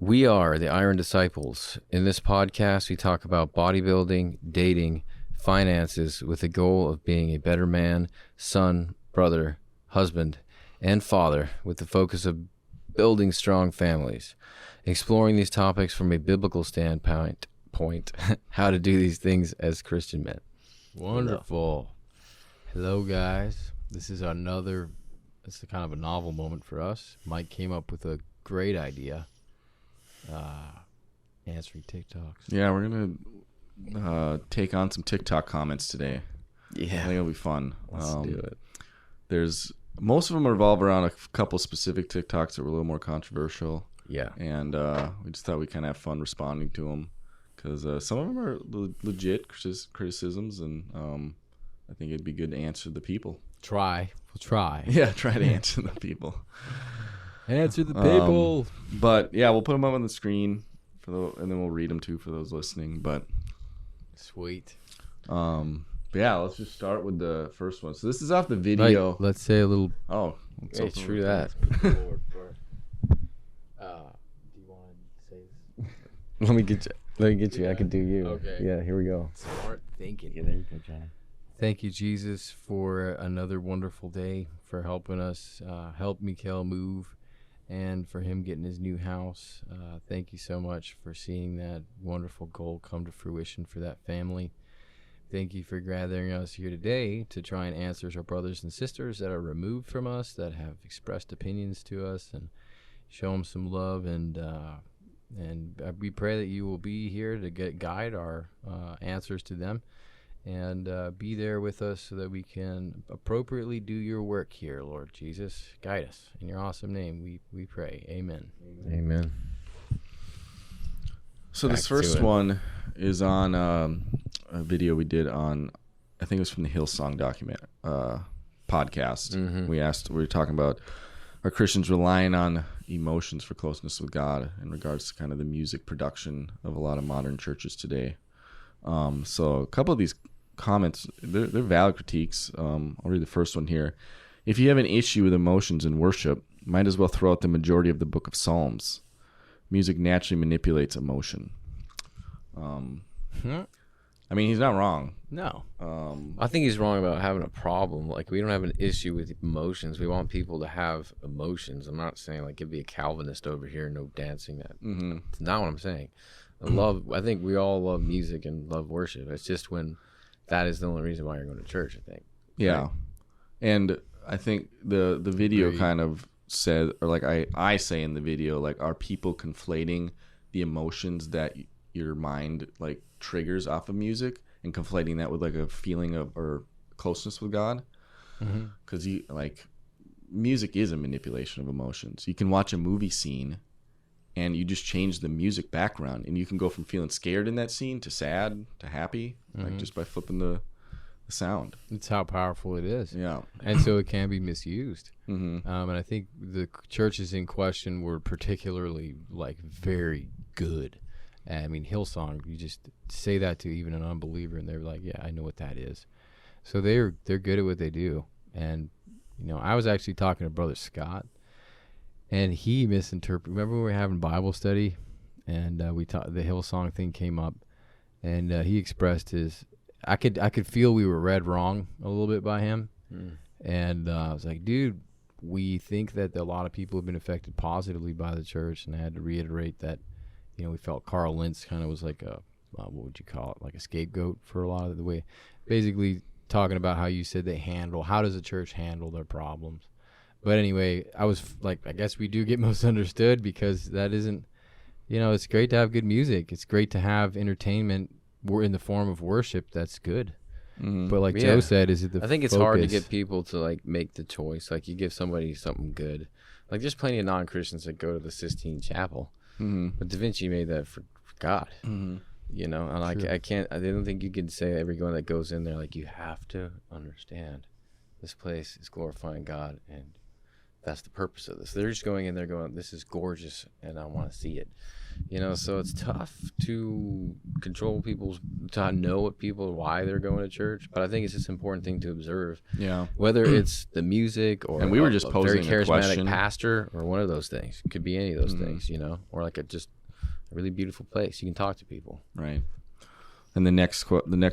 We are the Iron Disciples. In this podcast, we talk about bodybuilding, dating, finances with the goal of being a better man, son, brother, husband, and father with the focus of building strong families. Exploring these topics from a biblical standpoint, how to do these things as Christian men. Wonderful. Hello, guys. This is it's a kind of a novel moment for us. Mike came up with a great idea. Answering TikToks. Yeah, we're going to take on some TikTok comments today. Yeah. I think it'll be fun. Let's do it. Most of them revolve around a couple specific TikToks that were a little more controversial. Yeah. And we just thought we'd kind of have fun responding to them because some of them are legit criticisms, and I think it'd be good to answer the people. We'll try. Yeah, try to answer the people. Answer the people. But yeah, we'll put them up on the screen and then we'll read them too for those listening. But Sweet. but yeah, let's just start with the first one. So this is off the video. Right, let's say a little. Oh, Hey, true that. Do you want to say this? Let me get you. I can do you. Okay. Yeah, here we go. Smart thinking. Yeah, there you go, John. Thank you, Jesus, for another wonderful day, for helping us help Mikhail move, and for him getting his new house. Thank you so much for seeing that wonderful goal come to fruition for that family. Thank you for gathering us here today to try and answer our brothers and sisters that are removed from us, that have expressed opinions to us, and show them some love. And we pray that you will be here to guide our answers to them, and be there with us so that we can appropriately do your work here, Lord Jesus. Guide us. In your awesome name, we pray. Amen. Amen. So Back this to first it. one is on a video we did on, I think it was from the Hillsong podcast. Mm-hmm. We were talking about, are Christians relying on emotions for closeness with God in regards to kind of the music production of a lot of modern churches today. So a couple of these comments, they're valid critiques. I'll read the first one here. If you have an issue with emotions in worship, might as well throw out the majority of the book of Psalms. Music naturally manipulates emotion. I mean, he's not wrong. No. I think he's wrong about having a problem. Like, we don't have an issue with emotions. We want people to have emotions. I'm not saying, like, be a Calvinist over here, no dancing. That's not what I'm saying. I think we all love music and love worship. It's just when that is the only reason why you're going to church, I think. Yeah. Right? And I think the video Agreed. kind of said, or like I say in the video, like, are people conflating the emotions that your mind like triggers off of music and conflating that with like a feeling of or closeness with God? Because music is a manipulation of emotions. You can watch a movie scene and you just change the music background, and you can go from feeling scared in that scene to sad to happy, like just by flipping the sound. It's how powerful it is. Yeah. And so it can be misused. Mm-hmm. And I think the churches in question were particularly like very good. I mean, Hillsong, you just say that to even an unbeliever and they're like, yeah, I know what that is. So they're good at what they do. And, I was actually talking to Brother Scott, and he misinterpreted. Remember when we were having Bible study and the Hillsong thing came up, and he expressed his, I could feel we were read wrong a little bit by him. And I was like, dude, we think that a lot of people have been affected positively by the church, and I had to reiterate that, we felt Carl Lentz kind of was like what would you call it, like a scapegoat for a lot of the way, basically talking about how you said how does the church handle their problems. But anyway, I was like, I guess we do get misunderstood because that isn't, it's great to have good music. It's great to have entertainment in the form of worship. That's good. But like Joe said, I think it's hard to get people to like make the choice. Like, you give somebody something good. Like, there's plenty of non-Christians that go to the Sistine Chapel, but Da Vinci made that for God. And like, I don't think you can say everyone that goes in there, like, you have to understand this place is glorifying God, and that's the purpose of this. They're just going in there going, this is gorgeous and I want to see it. So it's tough to control to know why they're going to church. But I think it's just an important thing to observe. Yeah. Whether it's the music or and we were just a posing very a charismatic question. pastor or one of those things. It could be any of those things, or like a really beautiful place. You can talk to people. Right. And the next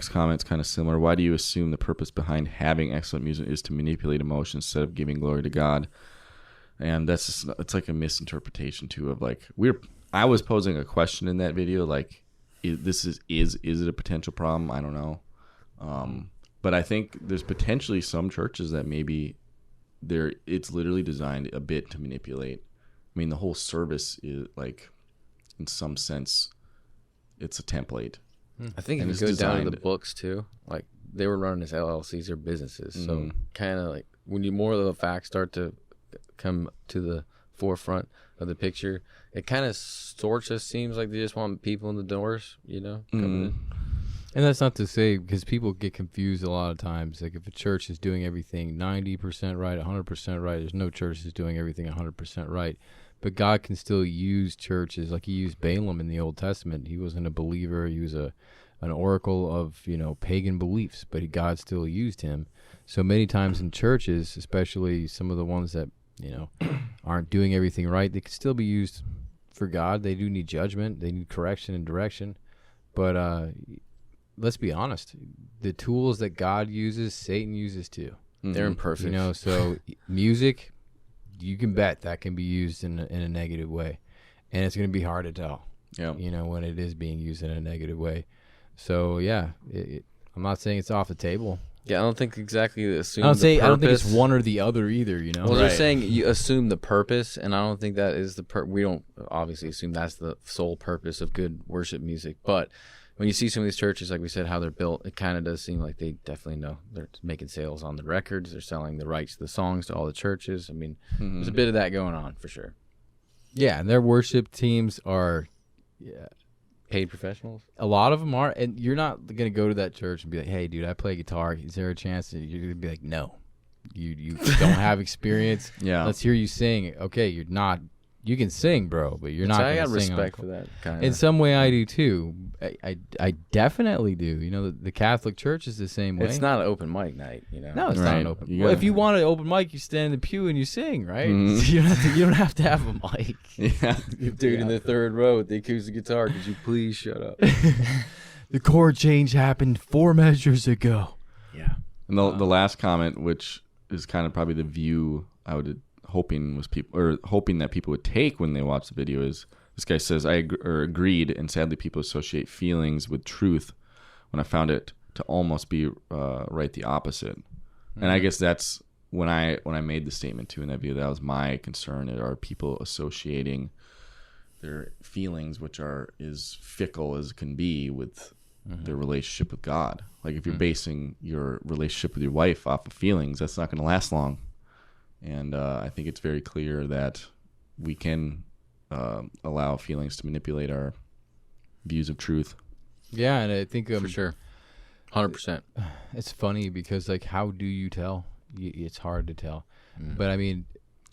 comment's kind of similar. Why do you assume the purpose behind having excellent music is to manipulate emotions instead of giving glory to God? And it's like a misinterpretation too of like I was posing a question in that video like is it a potential problem? I don't know. But I think there's potentially some churches that maybe it's literally designed a bit to manipulate. I mean, the whole service is like, in some sense, it's a template. I think if you go down to the books too, like they were running as LLCs or businesses. So kind of like when more of the facts start to come to the forefront of the picture, it kind of sort of seems like they just want people in the doors, coming in. And that's not to say, because people get confused a lot of times. Like if a church is doing everything 90% right, 100% right, there's no church that's doing everything 100% right. But God can still use churches, like he used Balaam in the Old Testament. He wasn't a believer. He was an oracle of, pagan beliefs, but God still used him. So many times in churches, especially some of the ones that, aren't doing everything right, they can still be used for God. They do need judgment. They need correction and direction. But let's be honest. The tools that God uses, Satan uses too. They're imperfect. So music, you can bet that can be used in a negative way. And it's going to be hard to tell, when it is being used in a negative way. So, yeah, I'm not saying it's off the table. Yeah, I don't think exactly assume I don't think it's purpose. one or the other either, Well, they're saying you assume the purpose, and I don't think that is we don't obviously assume that's the sole purpose of good worship music. But when you see some of these churches, like we said, how they're built, it kind of does seem like they definitely know they're making sales on the records. They're selling the rights to the songs to all the churches. I mean, there's a bit of that going on for sure. Yeah, and their worship teams are paid professionals. A lot of them are, and you're not going to go to that church and be like, hey, dude, I play guitar. Is there a chance that you're going to be like, no, you don't have experience? Yeah. Let's hear you sing. Okay, you're not. You can sing, bro, but you're not going to sing. I got respect for that. Kinda. In some way, I do too. I definitely do. The Catholic Church is the same way. It's not an open mic night, No, it's not an open. Well, if you want an open mic, you stand in the pew and you sing, right? Mm-hmm. You don't have to have a mic. Yeah, dude in the third row with the acoustic guitar. Could you please shut up? The chord change happened 4 measures ago. Yeah. And the last comment, which is kind of probably the view I would hoping that people would take when they watch the video, is this guy says agreed, and sadly people associate feelings with truth when I found it to almost be right the opposite. And I guess that's when I made the statement too in that video, that was my concern. Are people associating their feelings, which are as fickle as can be, with their relationship with God? Like if you're basing your relationship with your wife off of feelings, that's not going to last long. And I think it's very clear that we can allow feelings to manipulate our views of truth. Yeah, and I think for sure, 100%. It's funny because, like, how do you tell? It's hard to tell. But I mean,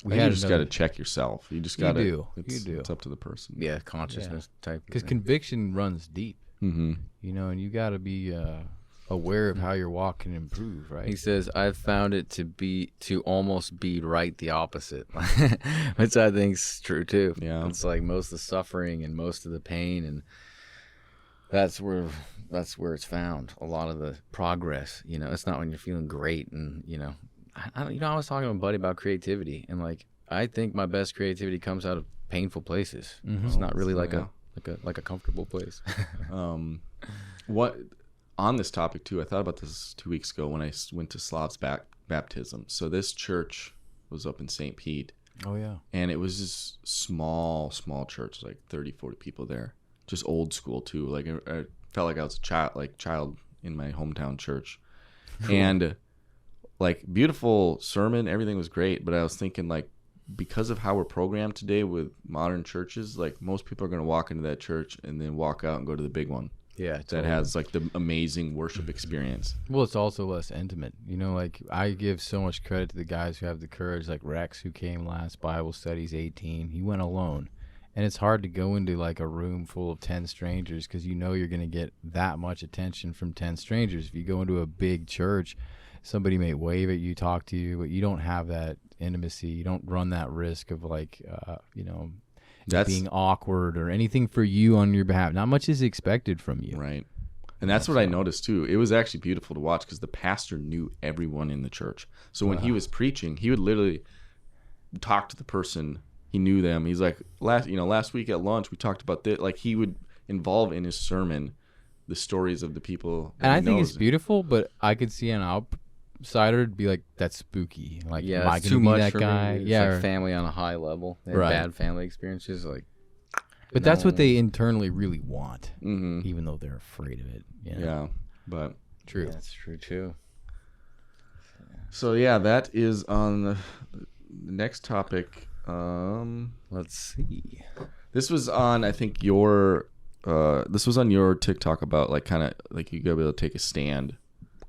you just got to check yourself. You just got to. You do. It's up to the person. Yeah, consciousness type. Because conviction runs deep. Mm-hmm. And you got to be aware of how your walk can improve, right? He says, I've found it to almost be right the opposite, which I think's true too. Yeah. It's like most of the suffering and most of the pain, and that's where it's found. A lot of the progress, it's not when you're feeling great. And, I was talking to a buddy about creativity, and like, I think my best creativity comes out of painful places. It's not really like a comfortable place. What on this topic too, I thought about this 2 weeks ago when I went to Slav's baptism. So this church was up in St. Pete. Oh yeah. And it was this small church, like 30, 40 people there. Just old school too. Like I felt like I was a child in my hometown church. And like beautiful sermon, everything was great, but I was thinking, like, because of how we're programmed today with modern churches, like most people are going to walk into that church and then walk out and go to the big one. Yeah, that has like the amazing worship experience. Well, it's also less intimate. Like I give so much credit to the guys who have the courage, like Rex, who came last Bible studies 18. He went alone, And it's hard to go into like a room full of 10 strangers because you know you're going to get that much attention from 10 strangers. If you go into a big church, somebody may wave at you, talk to you, but you don't have that intimacy. You don't run that risk of like, That's being awkward or anything for you on your behalf. Not much is expected from you. right. And that's what I noticed too. It was actually beautiful to watch because the pastor knew everyone in the church. So when he was preaching, he would literally talk to the person. He knew them. He's like, last week at lunch we talked about this. Like he would involve in his sermon the stories of the people. And I think it's beautiful, but I could see an outsider be like, "That's spooky." Like, Yeah, am I it's gonna too be much that for guy? me. It's Yeah, like family on a high level. They have Right. bad family experiences. Like, but that's what they internally really want, Mm-hmm. even though they're afraid of it. You know? Yeah, but True. that's true too. so yeah, that is on the next topic. Let's see. This was on, I think this was on your TikTok about like kind of like you gotta be able to take a stand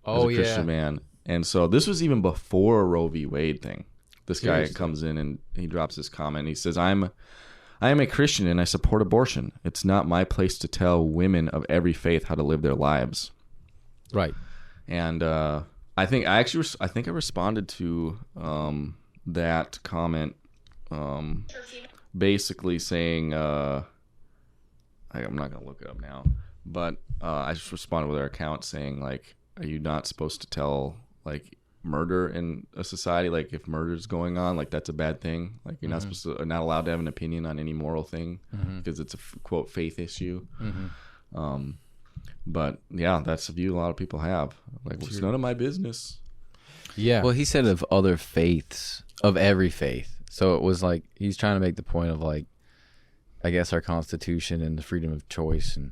as a Christian man. And so this was even before Roe v. Wade thing. This guy comes in and he drops this comment. He says, I am a Christian and I support abortion. It's not my place to tell women of every faith how to live their lives. Right. And I think I responded to that comment basically saying I'm not gonna look it up now, but I just responded with our account saying like, are you not supposed to tell like murder in a society? Like if murder is going on, like that's a bad thing. Like you're not supposed to, not allowed to have an opinion on any moral thing because it's a quote faith issue. But yeah, that's a view a lot of people have. Like it's none of my business. Yeah. Well, he said of other faiths, of every faith. So it was like he's trying to make the point of like, I guess our Constitution and the freedom of choice, and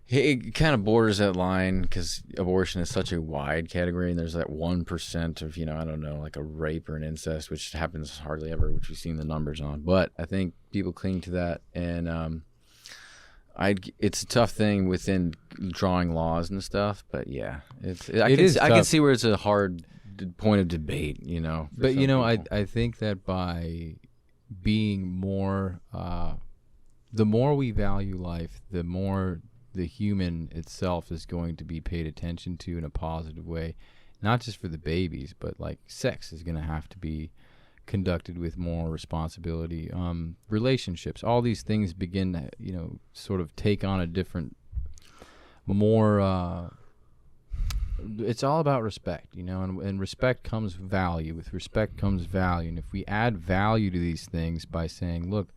it kind of borders that line because abortion is such a wide category, and there's that 1% of I don't know, like a rape or an incest, which happens hardly ever, which we've seen the numbers on. But I think people cling to that, and it's a tough thing within drawing laws and stuff. But yeah, I can see where it's a hard point of debate, But I think that by being more, the more we value life, the more the human itself is going to be paid attention to in a positive way, not just for the babies, but like sex is going to have to be conducted with more responsibility. Relationships, all these things begin to, sort of take on a different, more, it's all about respect, and respect comes value. With respect comes value. And if we add value to these things by saying, look,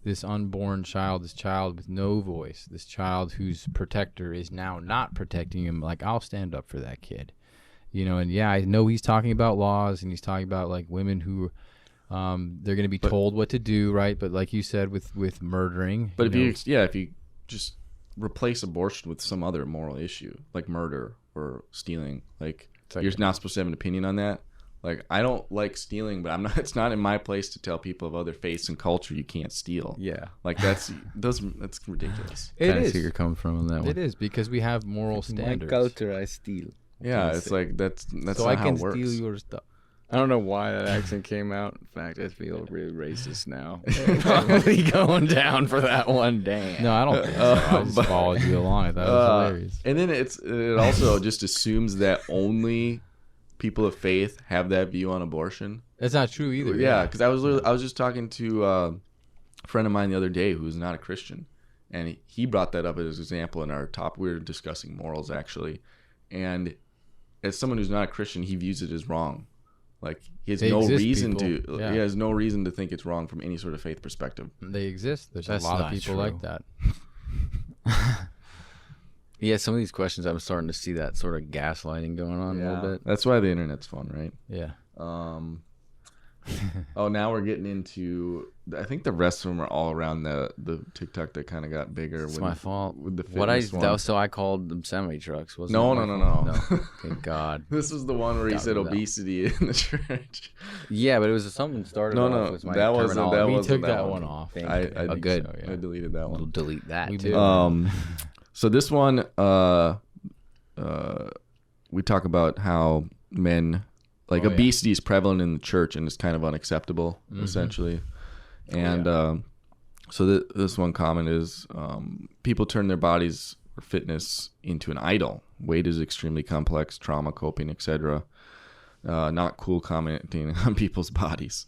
this unborn child, this child with no voice, this child whose protector is now not protecting him, like I'll stand up for that kid. And yeah, I know he's talking about laws and he's talking about like women who they're going to be told what to do, right? But like you said with murdering. But if you just replace abortion with some other moral issue like murder or stealing, like you're not supposed to have an opinion on that. Like I don't like stealing, but it's not in my place to tell people of other faiths and culture you can't steal. Yeah, like that's ridiculous. It is. See where you're coming from on that one. It is because we have moral standards. My culture, I steal. Yeah, it's like that's so not I how can it works. steal your stuff. I don't know why that accent came out. In fact, I feel really racist now. Probably going down for that one. Damn. No, I don't think so. I just followed you along. I thought it was hilarious. And then it also just assumes that only people of faith have that view on abortion. That's not true either. Yeah, because I was just talking to a friend of mine the other day who's not a Christian, and he brought that up as an example in our top. We were discussing morals actually, and as someone who's not a Christian, he views it as wrong. Like he has no reason to. Yeah. He has no reason to think it's wrong from any sort of faith perspective. They exist. There's a lot of people like that. Yeah, some of these questions I'm starting to see that sort of gaslighting going on a little bit. That's why the internet's fun, right? Yeah. Now we're getting into. I think the rest of them are all around the TikTok that kind of got bigger. It's my fault. With the fitness one. So I called them semi trucks. No. Thank God. This was the one where he said obesity in the church. Yeah, but it was something started. No. With my that wasn't. That we wasn't took that one off. I think good. So, yeah. I deleted that one. We'll delete that we too. did. So this one, we talk about how men, obesity is prevalent in the church and is kind of unacceptable, essentially. And So this one comment is, people turn their bodies or fitness into an idol. Weight is extremely complex, trauma, coping, etc. Not cool commenting on people's bodies.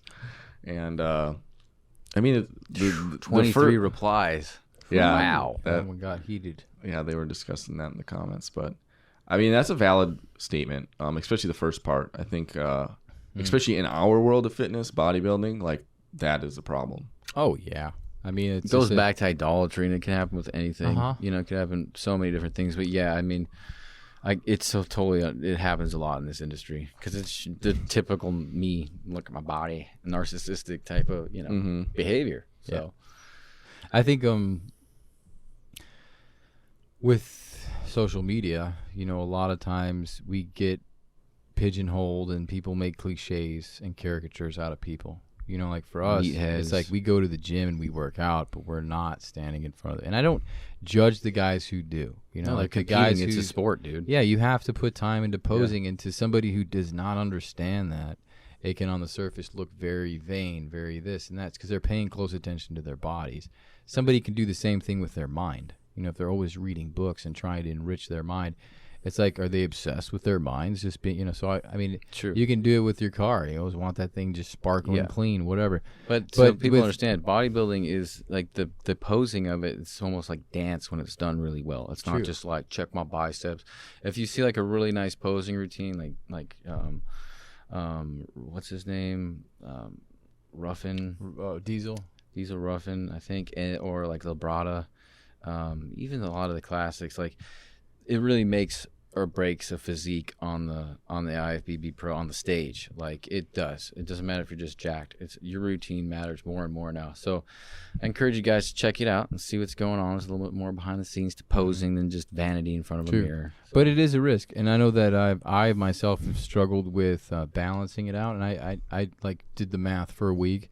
And I mean, the 23 replies. Yeah. Wow. That one got heated. Yeah, they were discussing that in the comments. But, I mean, that's a valid statement, especially the first part. I think, especially in our world of fitness, bodybuilding, like, that is a problem. Oh, yeah. I mean, It goes back to idolatry, and it can happen with anything. You know, it could happen so many different things. But, yeah, I mean, it's so totally, it happens a lot in this industry because it's the typical me, look at my body, narcissistic type of, you know, behavior. So, I think with social media, you know, a lot of times we get pigeonholed and people make cliches and caricatures out of people. You know, like for us, it's like we go to the gym and we work out, but we're not standing in front of it. And I don't judge the guys who do. You know, like the guys it's a sport, dude. Yeah, you have to put time into posing, and to somebody who does not understand that, it can on the surface look very vain, very this and that. It's because they're paying close attention to their bodies. Somebody can do the same thing with their mind. You know, if they're always reading books and trying to enrich their mind, it's like, are they obsessed with their minds? Just being, you know, so I mean, True. You can do it with your car. You always want that thing just sparkling clean, whatever. But so people understand, bodybuilding is like the posing of it. It's almost like dance when it's done really well. It's not just like check my biceps. If you see like a really nice posing routine, like what's his name, Ruffin, Diesel Ruffin, I think, or like Labrada, even a lot of the classics, like it really makes or breaks a physique on the IFBB Pro on the stage. Like it does. It doesn't matter if you're just jacked. It's your routine matters more and more now. So I encourage you guys to check it out and see what's going on. There's a little bit more behind the scenes to posing than just vanity in front of a mirror. So. But it is a risk, and I know that I myself have struggled with balancing it out, and I like did the math for a week,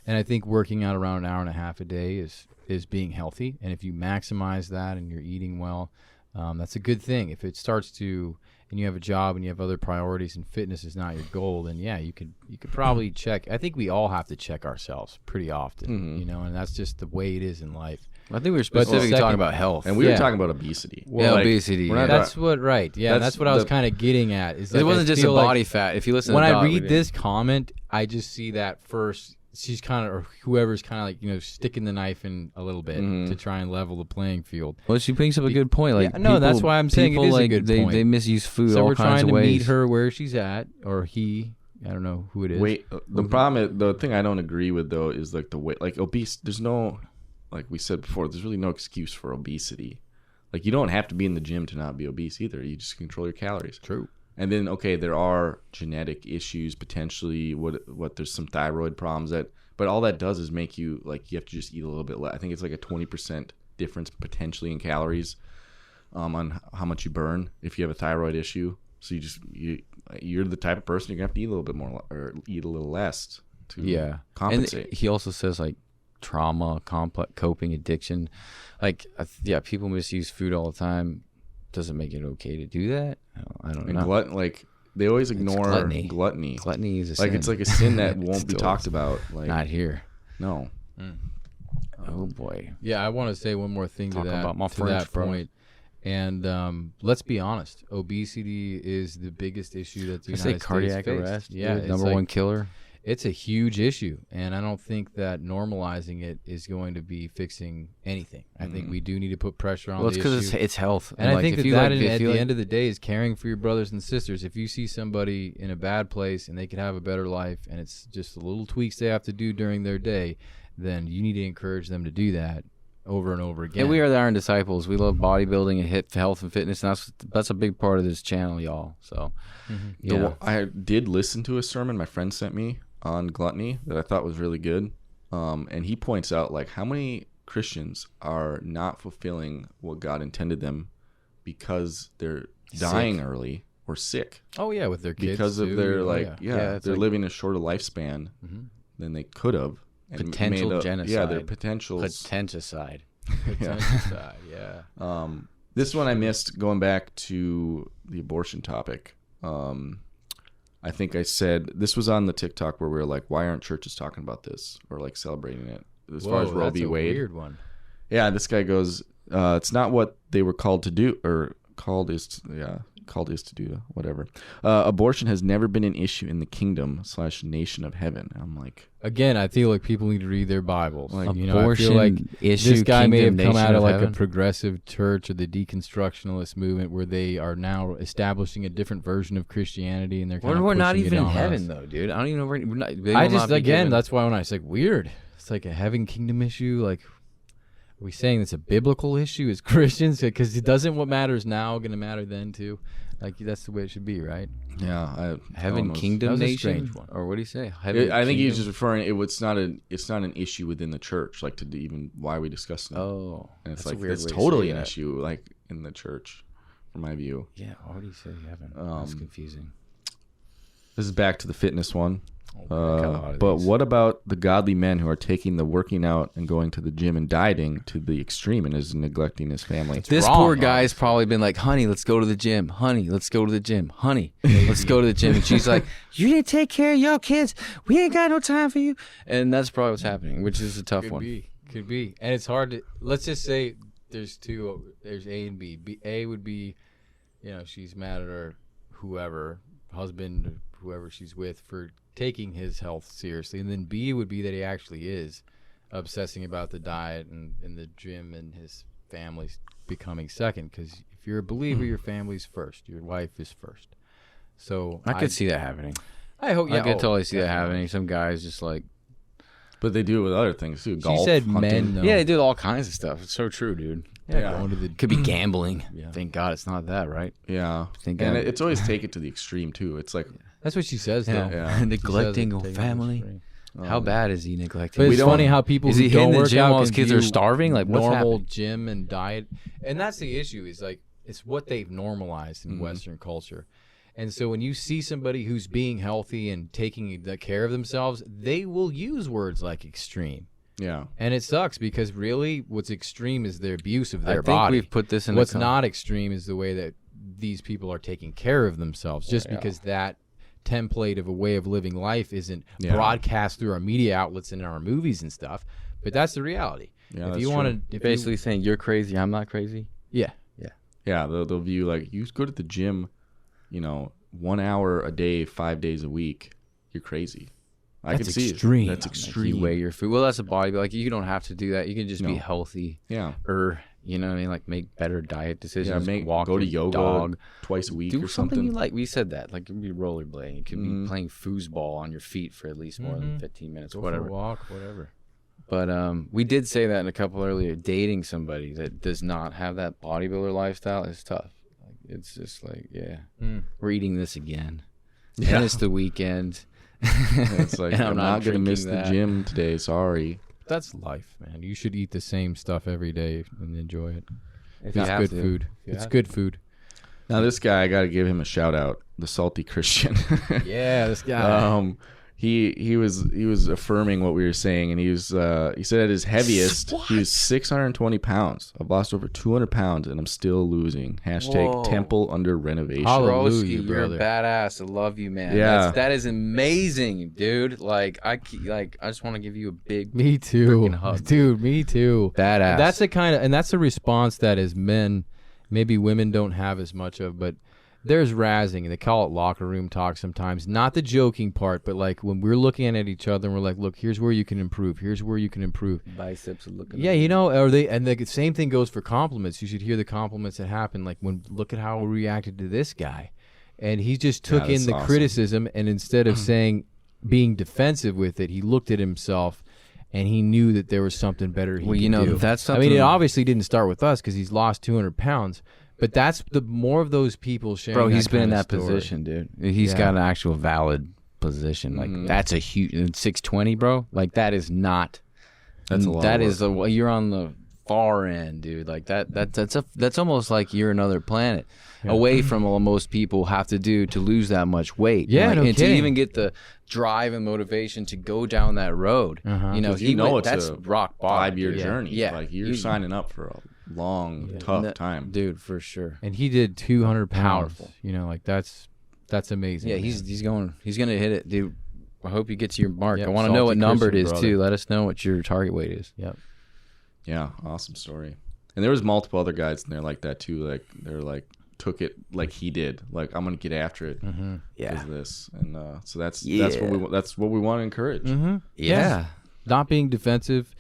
and I think working out around an hour and a half a day is being healthy, and if you maximize that and you're eating well, that's a good thing. If it starts to, and you have a job and you have other priorities and fitness is not your goal, then yeah, you could probably check. I think we all have to check ourselves pretty often, you know, and that's just the way it is in life. I think we were specifically talking about health, and we were talking about obesity. Well, obesity. That's what that's what I was kind of getting at. Is it wasn't just a body fat. If you listen, when I read this comment, I just see that first. She's kind of, or whoever's kind of like, you know, sticking the knife in a little bit to try and level the playing field. Well, she brings up a good point. Like, no, that's why I'm saying it is a good point. They misuse food so all kinds of ways. So we're trying to meet her where she's at, or he. I don't know who it is. Wait, the problem, the thing I don't agree with though is like the weight, like obese. There's no, like we said before, there's really no excuse for obesity. Like you don't have to be in the gym to not be obese either. You just control your calories. True. And then okay, there are genetic issues potentially. What there's some thyroid problems that. But all that does is make you, like, you have to just eat a little bit less. I think it's like a 20% difference potentially in calories on how much you burn if you have a thyroid issue. So you're the type of person you're going to have to eat a little bit more or eat a little less to compensate. And he also says, like, trauma, complex coping, addiction. Like, people misuse food all the time. Doesn't make it okay to do that. I don't know. They always ignore gluttony. Gluttony is a sin. Like it's like a sin that won't be talked about. Like not here. No. Oh boy. Yeah, I want to say one more thing to that point. And let's be honest, obesity is the biggest issue that the United States cardiac faced. arrest. Yeah, number one killer. It's a huge issue, and I don't think that normalizing it is going to be fixing anything. I think we do need to put pressure on the issue. Well, it's because it's health. And I think at the end of the day is caring for your brothers and sisters. If you see somebody in a bad place and they could have a better life and it's just the little tweaks they have to do during their day, then you need to encourage them to do that over and over again. And we are the Iron Disciples. We love bodybuilding and hit health and fitness, and that's a big part of this channel, y'all. So, I did listen to a sermon my friend sent me on gluttony that I thought was really good, and he points out like how many Christians are not fulfilling what God intended them because they're dying early or sick. Oh yeah, with their kids because of their they're living a shorter lifespan than they could have. Potential genocide. Yeah, their potentials. Potential-cide. Yeah. This one I missed going back to the abortion topic. I think I said this was on the TikTok where we were like, why aren't churches talking about this or like celebrating it? as far as Roe v. Wade. Weird one. Yeah, this guy goes, it's not what they were called to do, or called is to do, whatever. Abortion has never been an issue in the kingdom/nation of heaven. I'm like, again, I feel like people need to read their Bibles. Like, I feel like issue, this guy may have kingdom, come out nation of like heaven. a progressive church or the deconstructionalist movement where they are now establishing a different version of Christianity, and they're kind of We're not pushing it even in on heaven us. though, dude. I don't even know. We're not, they I will just not be given- that's why when I say weird, it's like a heaven kingdom issue. Like, are we saying it's a biblical issue as Christians? Because it doesn't what matters now going to matter then too. Like, that's the way it should be, right? yeah, heaven that kingdom was a nation, strange one. or what do you say? Heaven I think he's kingdom? just referring. It's not an issue within the church, like to even why we discussing it. Oh, And it's that's a like weird it's way to totally say an that. issue, like in the church, from my view. Yeah, why do you say heaven? That's confusing. This is back to the fitness one. got a lot of But these. what about the godly men who are taking the working out and going to the gym and dieting to the extreme and is neglecting his family? This wrong, poor huh? guy's probably been like, honey, let's go to the gym. Honey, let's go to the gym. Honey, let's go to the gym. And she's like, you didn't take care of your kids. We ain't got no time for you. And that's probably what's happening, which is a tough one. Could be. And it's hard to, let's just say there's two, there's A and B. A would be, she's mad at her, whoever, husband, whoever she's with, for taking his health seriously. And then B would be that he actually is obsessing about the diet and the gym, and his family's becoming second. Because if you're a believer, your family's first. Your wife is first. So I could see that happening. I hope. I Yeah, could totally see that definitely. happening. Some guys just like, But they do it with other things too. Golf, She said hunting. men, though. yeah, they do all kinds of stuff. It's so true, dude. Yeah, going to the Could be gambling. Yeah. Thank God it's not that, right? Yeah, Thank and God. it's always take it to the extreme too. It's like That's what she says, though. Yeah. She Neglecting says your it, taking it family. extreme. How bad is he neglecting? But it's don't- funny how people Is who he don't hitting the work gym out while his can kids are view starving? Like, what's normal happening? gym and diet, and that's the issue. Is like it's what they've normalized in Western culture, and so when you see somebody who's being healthy and taking the care of themselves, they will use words like extreme, yeah, and it sucks because really, what's extreme is their abuse of I their think body. we've put this in. What's not extreme is the way that these people are taking care of themselves, just Yeah. because that template of a way of living life isn't Yeah. broadcast through our media outlets and in our movies and stuff. But that's the reality. Yeah, if that's you true. want to, Basically saying you're crazy, I'm not crazy. yeah, yeah. They'll view like you go to the gym, 1 hour a day, 5 days a week. You're crazy. I That's can see extreme. it. That's Like, extreme. you weigh your food. Well, that's a body. Like, you don't have to do that. You can just be No. healthy. Yeah, You know what I mean? Like, make better diet yeah. decisions. Walk Go to your yoga dog. twice a week Do or something something. you like. We said that. Like, it could be rollerblading. It could Mhm. be playing foosball on your feet for at least more than 15 minutes. go Whatever. for a walk, whatever. But we did say that in a couple earlier. Dating somebody that does not have that bodybuilder lifestyle is tough. Like, it's just like, yeah, we're eating this again. Yeah. And it's the weekend. It's like And I'm not gonna miss drinking the that. gym today. Sorry. That's life, man. You should eat the same stuff every day and enjoy it. If you It's have good to. food. You It's have good food. Now this guy, I got to give him a shout out. The salty Christian. Yeah, this guy. He was affirming what we were saying, and he said at his heaviest he was 620 pounds. I've lost over 200 pounds, and I'm still losing. Whoa. #temple under renovation. Hallelujah, Broski, you're a brother. badass. I love you, man. Yeah. That is amazing, dude. Like, I just want to give you a big Me too, freaking hug. dude. Me too. badass. That's the kind of, and that's a response that as men, maybe women don't have as much of, but there's razzing, and they call it locker room talk sometimes. Not the joking part, but like when we're looking at each other and we're like, look, here's where you can improve. Here's where you can improve. biceps are looking. Yeah, and the same thing goes for compliments. You should hear the compliments that happen. Like look at how we reacted to this guy. And he just took in that's the awesome. criticism, and instead of being defensive with it, he looked at himself and he knew that there was something better he Well, could you know, do. that's I mean, something- it obviously didn't start with us because he's lost 200 pounds, but that's the more of those people sharing. Bro, that he's been in kind that of story. position, dude. He's Yeah. got an actual valid position. Like, that's a huge 620, bro. Like, that is not. That's a lot. That of is work. you're on the far end, dude. Like that's almost like you're another planet away from what most people have to do to lose that much weight. Yeah, Like, no and to kidding. even get the drive and motivation to go down that road. Uh-huh. You know, 'Cause you know it's that's a rock bottom. 5-year dude. journey. Yeah, Like you're signing up for a long, No, tough time. dude, for sure. And he did 200 pounds. Powerful. You know, like that's amazing. Yeah, man. he's gonna hit it, dude. I hope you get to your mark. Yep, I want to know what salty number it Christian is brother. too. Let us know what your target weight is. Yep. Yeah, awesome story. And there was multiple other guys in there like that too. Like they're like took it like he did. Like I'm gonna get after it. Mm-hmm. Yeah. Is this and so that's Yeah. that's what we want to encourage. Mm-hmm. Yeah. Not being defensive,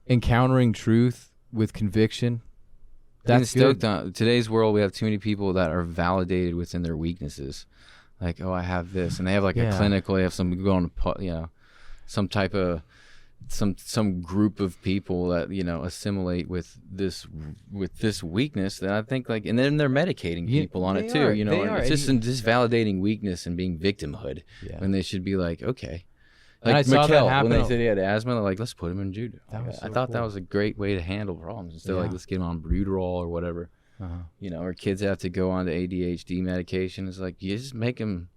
encountering truth with conviction. Being That's stoked good. on today's world. We have too many people that are validated within their weaknesses. Like, oh, I have this, and they have like a clinical. They have some going to, some type of some group of people that assimilate with this weakness. That I think like, and then they're medicating people on it too. They and are. it's just validating weakness and being victimhood. Yeah. When they should be like, okay. And I Like saw that Mikkel, when happen. they said he had asthma, they're like, let's put him in judo. That was I so thought that cool. was a great way to handle problems. Instead of like, Yeah. let's get him on Buterol or whatever. Uh-huh. Or kids have to go on to ADHD medication. It's like, you just make them,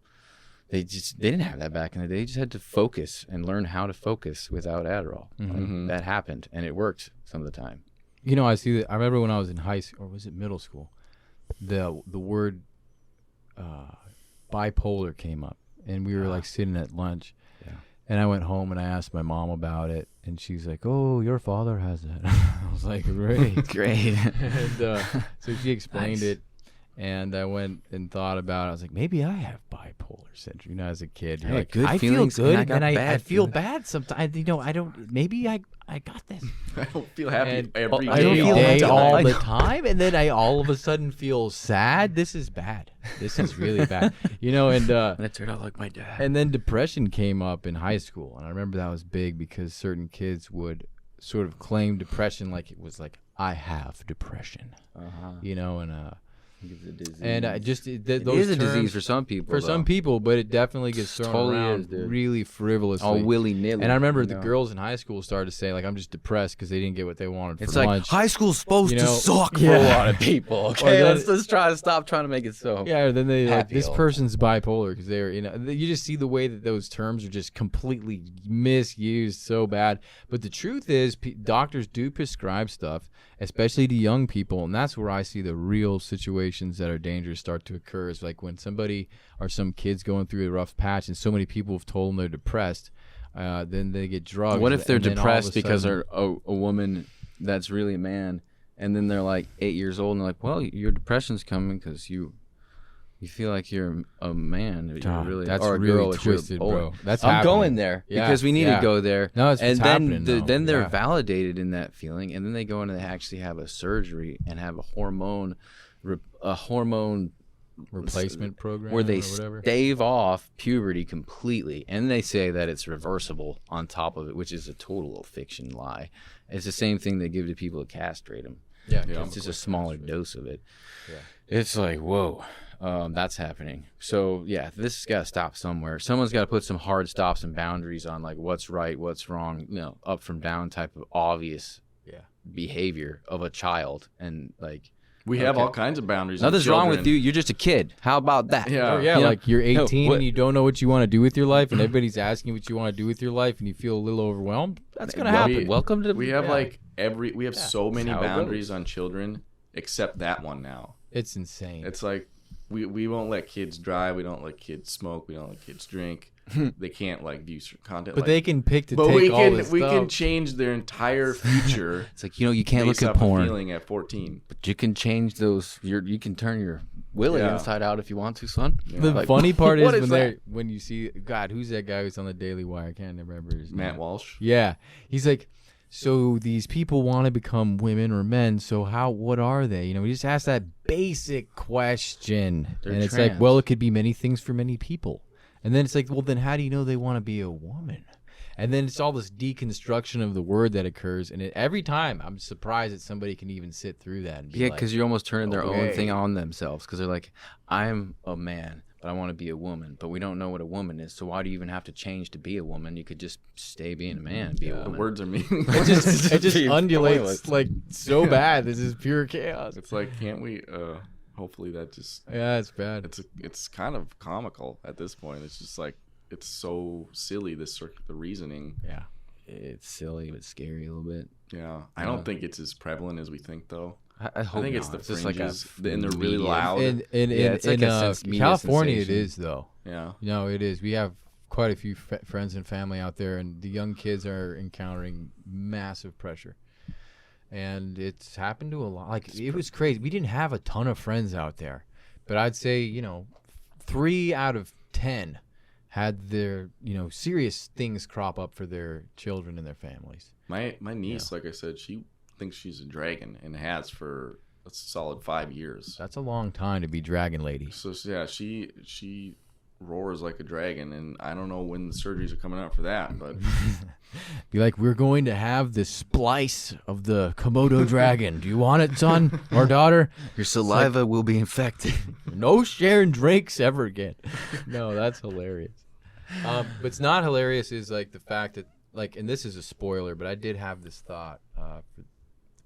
they didn't have that back in the day. They just had to focus and learn how to focus without Adderall. Mhm. That happened, and it worked some of the time. I see that. I remember when I was in high school, or was it middle school, the word bipolar came up, and we were like sitting at lunch. Yeah. And I went home and I asked my mom about it, and she's like, "Oh, your father has that." I was like, "Great." Great. And so she explained Nice. it, and I went and thought about it. I was like, maybe I have bipolar syndrome. As a kid, you're I had like, good I feel feelings, and good, I and got then I bad feel feelings. bad sometimes. I don't. Maybe I got this. I don't feel happy And every day. I don't feel day happy all the time. time, and then I all of a sudden feel sad. This is bad. This is really bad. And And it turned out like my dad. and then depression came up in high school, and I remember that was big because certain kids would sort of claim depression like it was like, I have depression, It's a disease. and it those is a terms, disease for some people. for some people, but it definitely gets thrown Totally around is, dude. really frivolously. all willy nilly. And I remember the girls in high school started to say like, I'm just depressed because they didn't get what they wanted It's for like lunch. high school's supposed You to know, suck for yeah. a lot of people. Okay, then- let's try to stop trying to make it so. Yeah, or then they like, Happy this all the person's bipolar because they're, you just see the way that those terms are just completely misused so bad. But the truth is, doctors do prescribe stuff, especially to young people, and that's where I see the real situations that are dangerous start to occur. Is like when somebody or some kids going through a rough patch, and so many people have told them they're depressed, then they get drugs. What if they're and then all of depressed a because sudden- they're a woman that's really a man, and then they're like 8 years old, and they're like, well, your depression's coming because you feel like you're a man, you're God, really, that's or a really girl, if you're a twisted, boy. bro. That's I'm happening. going there Yeah, because we need yeah. to go there. No, it's and what's then happening, though. then they're Yeah. validated in that feeling, and then they go and they actually have a surgery and have a hormone replacement program where they or whatever. stave off puberty completely, and they say that it's reversible on top of it, which is a total fiction lie. It's the same thing they give to people to castrate them. Yeah, It's just a smaller dose of it. It's like, whoa, that's happening. So yeah, this has got to stop somewhere. Someone's got to put some hard stops and boundaries on like what's right, what's wrong, up from down type of obvious behavior of a child. And like, We have Okay. all kinds of boundaries. with nothing's wrong with children. you. You're just a kid. How about that? Yeah. Oh, yeah, You know, like you're 18 what- and you don't know what you want to do with your life, and everybody's asking you what you want to do with your life, and you feel a little overwhelmed. That's gonna Well, happen. Welcome to We have yeah. we have so many how it boundaries on children, except that one now. It's insane. It's like we won't let kids drive. We don't let kids smoke. We don't let kids drink. They can't like view certain content. but like, they can pick to But take we all can this we stuff. can change their entire future. It's like, you can't based look at off a porn, feeling at 14. but you can change those. You can turn your willy Yeah. inside out if you want to, son. The Like, funny part what is is when you see God, who's that guy who's on the Daily Wire? I can't remember his Matt name. Walsh. Yeah, he's like, so these people want to become women or men. So what are they? We just ask that basic question, They're and it's trans. like, well, it could be many things for many people. And then it's like, well, then how do you know they want to be a woman? And then it's all this deconstruction of the word that occurs, and every time I'm surprised that somebody can even sit through that. And be Yeah, like, because you're almost turning their own okay. thing on themselves. Because they're like, I'm a man, but I want to be a woman. But we don't know what a woman is. So why do you even have to change to be a woman? You could just stay being a man, be a The woman. words are it meaningless. just it just Being undulates pointless. like so bad. This is pure chaos. It's like, can't we? Hopefully that just. Yeah, it's bad. It's kind of comical at this point. It's just like it's so silly. The reasoning. Yeah. It's silly but scary a little bit. Yeah, I don't think it's as prevalent as we think though. I hope think it's not. the just like a fringes, and they're really media- loud. In Yeah, it's like in a media California, it sensation. is though. Yeah, No, it is. We have quite a few friends and family out there, and the young kids are encountering massive pressure. And it's happened to a lot. Like, it was crazy. We didn't have a ton of friends out there, but I'd say, 3 out of 10 had their, serious things crop up for their children and their families. My niece, like I said, she thinks she's a dragon and has for a solid 5 years. That's a long time to be dragon lady. So yeah, she roars like a dragon, and I don't know when the surgeries are coming out for that, but be like, we're going to have this splice of the Komodo dragon. Do you want it, son or daughter? Your saliva will be infected. No sharing drinks ever again. No, that's hilarious. But it's not hilarious is like the fact that, like, and this is a spoiler, but I did have this thought for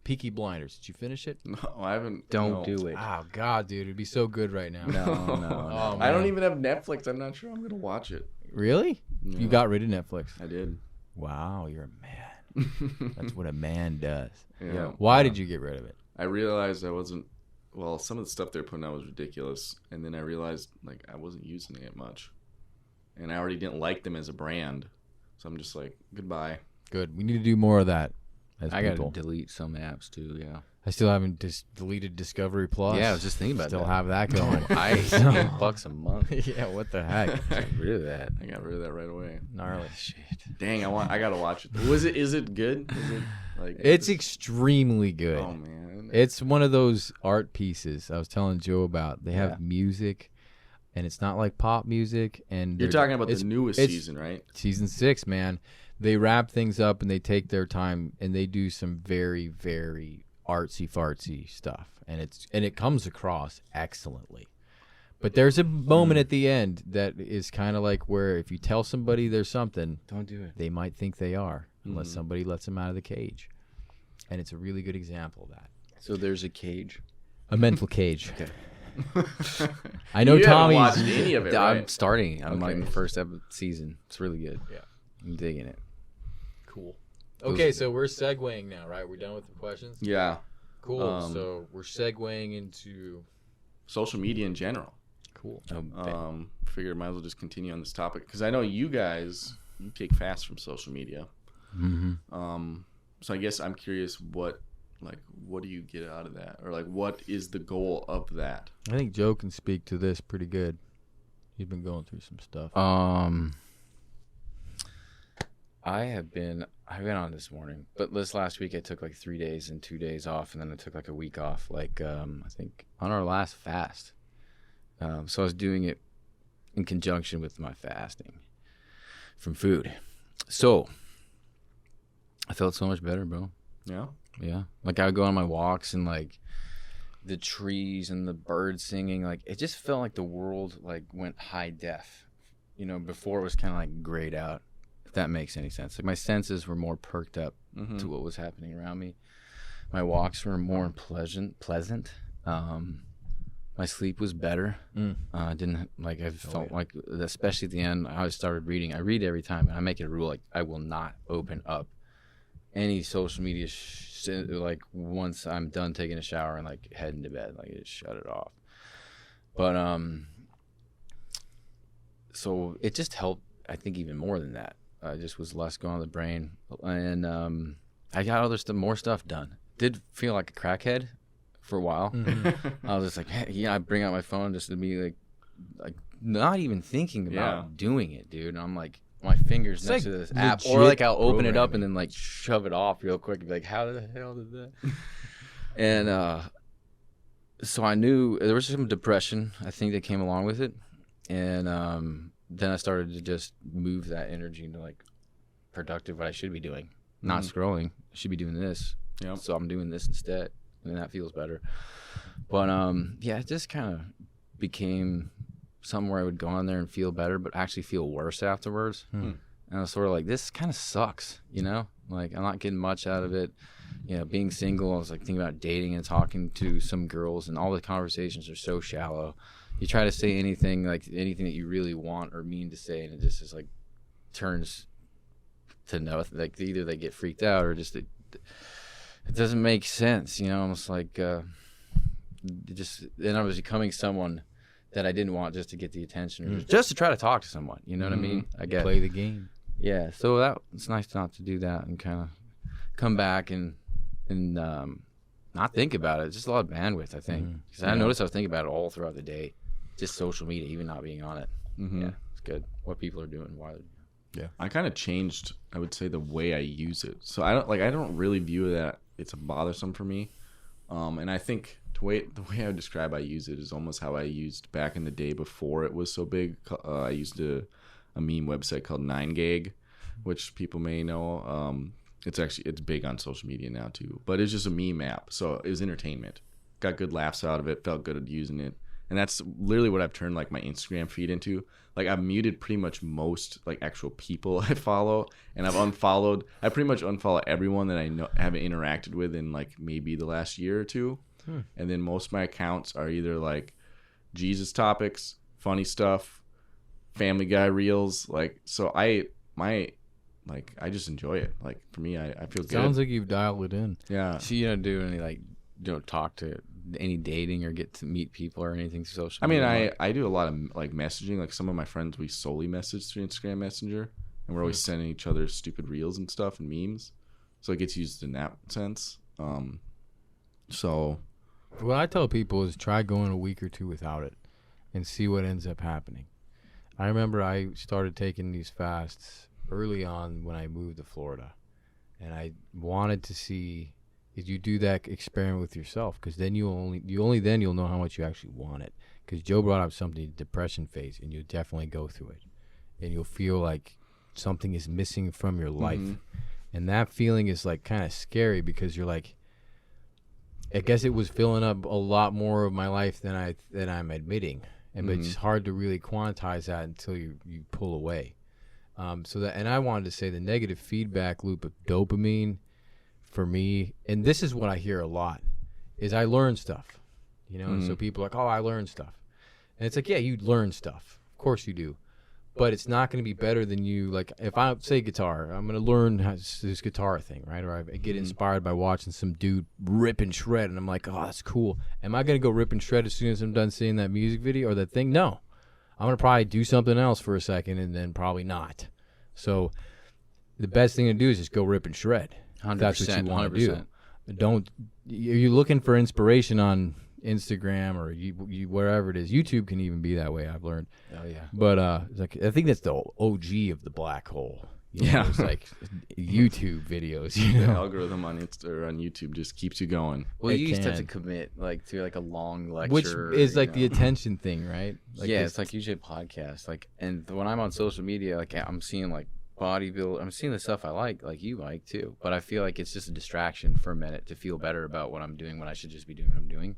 Peaky Blinders. Did you finish it? no, I haven't. Don't do it. Oh God, dude, it'd be so good right now. No. Oh, I don't man. even have Netflix. I'm not sure I'm gonna watch it. Really? No. You got rid of Netflix? I did. Wow, you're a man. That's what a man does. Yeah. Why did you get rid of it? I realized I wasn't. Well, some of the stuff they're putting out was ridiculous, and then I realized like I wasn't using it much, and I already didn't like them as a brand, so I'm just like, goodbye. Good. We need to do more of that. As I got to people. delete some apps too, yeah. I still haven't deleted Discovery Plus. Yeah, I was just thinking about still that. have that going. $8 a month. Yeah, what the heck? Get rid of that. I got rid of that right away. Gnarly. Shit. Dang, I gotta watch it. Is it good? Is it like? It's extremely good. Oh man. It's one of those art pieces I was telling Joe about. They have Yeah. music, and it's not like pop music. And You're talking about the it's newest season, right? Season 6, man. They wrap things up and they take their time and they do some very, very artsy fartsy stuff, and it comes across excellently. But there's a moment at the end that is kind of like where if you tell somebody there's something, Don't do it. they might think they are, unless somebody lets them out of the cage. And it's a really good example of that. So there's a cage. A mental cage. Okay. I know You haven't Tommy's. watched any of it, I'm right? starting. I'm Okay. like in the first season. It's really good. Yeah. I'm digging it. Cool. Okay, so we're segueing now, right? We're done with the questions? Yeah. Cool. So we're segueing into... Social media in general. Cool. Figured might as well just continue on this topic because I know you guys take fast from social media. Mm-hmm. So I guess I'm curious what do you get out of that, or like what is the goal of that? I think Joe can speak to this pretty good. He's been going through some stuff. I've been on this morning, but this last week I took like 3 days and 2 days off, and then I took like a week off. Like I think on our last fast. So I was doing it in conjunction with my fasting from food. So I felt so much better, bro. Yeah. Yeah. Like I would go on my walks and like the trees and the birds singing, like it just felt like the world like went high def. Before it was kind of like grayed out, if that makes any sense. Like my senses were more perked up to what was happening around me. My walks were more pleasant. My sleep was better. I felt like, especially at the end, I started reading. I read every time, and I make it a rule, like, I will not open up any social media, like, once I'm done taking a shower and, like, heading to bed. Like, just shut it off. But, so it just helped, I think, even more than that. I just was less going on the brain. And I got more stuff done. Did feel like a crackhead for a while. I was just like, hey, yeah, I bring out my phone just to be like not even thinking about doing it, dude. And I'm like, my fingers It's next like to this app, legit or like I'll open it up programming. and then like shove it off real quick and be like, how the hell did that? And so I knew there was some depression, I think, that came along with it. And then I started to just move that energy into like productive, what I should be doing, not scrolling. I should be doing this. Yep. So I'm doing this instead, and that feels better. But yeah, it just kind of became somewhere I would go on there and feel better, but actually feel worse afterwards. And I was sort of like, this kind of sucks, Like, I'm not getting much out of it. Being single, I was like thinking about dating and talking to some girls, and all the conversations are so shallow. You try to say anything that you really want or mean to say, and it just is like turns to nothing. Like either they get freaked out or just it doesn't make sense. Almost like then I was becoming someone that I didn't want just to get the attention or just to try to talk to someone. You know what I mean? I guess. Play the game. Yeah. So it's nice not to do that and kind of come back and not think about it. It's just a lot of bandwidth, I think. Because I noticed I was thinking about it all throughout the day. Just social media, even not being on it. Yeah, it's good. What people are doing, why they're doing. Yeah, I kind of changed, I would say, the way I use it. So I don't really view that it's bothersome for me. And I think the way I would describe I use it is almost how I used back in the day before it was so big. I used a meme website called 9gag, which people may know. It's big on social media now too, but it's just a meme app. So it was entertainment. Got good laughs out of it. Felt good at using it. And that's literally what I've turned like my Instagram feed into. Like I've muted pretty much most like actual people I follow, and I pretty much unfollow everyone that I know haven't interacted with in like maybe the last year or two. And then most of my accounts are either like Jesus topics, funny stuff, Family Guy reels. Like so I just enjoy it. Like for me, I feel good. Sounds like you've dialed it in. Yeah. So you don't do any like talk to any dating or get to meet people or anything social I mean, media? I do a lot of like messaging. Like some of my friends, we solely message through Instagram Messenger, and we're always sending each other stupid reels and stuff and memes. So it gets used in that sense. So what I tell people is try going a week or two without it and see what ends up happening. I remember I started taking these fasts early on when I moved to Florida, and I wanted to see if you do that experiment with yourself, because then you'll know how much you actually want it. Because Joe brought up something, depression phase, and you'll definitely go through it, and you'll feel like something is missing from your life, and that feeling is like kind of scary because you're like, I guess it was filling up a lot more of my life than I'm admitting, but it's hard to really quantize that until you pull away. And I wanted to say the negative feedback loop of dopamine for me, and this is what I hear a lot, is I learn stuff, and so people are like, oh, I learn stuff. And it's like, yeah, you learn stuff. Of course you do. But it's not going to be better than you. Like, if I say guitar, I'm going to learn this guitar thing, right? Or I get inspired by watching some dude rip and shred, and I'm like, oh, that's cool. Am I going to go rip and shred as soon as I'm done seeing that music video or that thing? No. I'm going to probably do something else for a second and then probably not. So the best thing to do is just go rip and shred. 100%, That's what you want to 100%. do. You're looking for inspiration on Instagram or you wherever it is. YouTube can even be that way, I've learned. Oh yeah. But it's like, I think that's the OG of the black hole. Yeah. It's like YouTube videos. The algorithm on YouTube just keeps you going. Well, you used to have to can. commit like to like a long lecture, Which is like the attention thing, right? Like yeah, it's like usually a podcast. Like, and when I'm on social media, like I'm seeing like bodybuild, I'm seeing the stuff I like you like too. But I feel like it's just a distraction for a minute to feel better about what I'm doing when I should just be doing what I'm doing.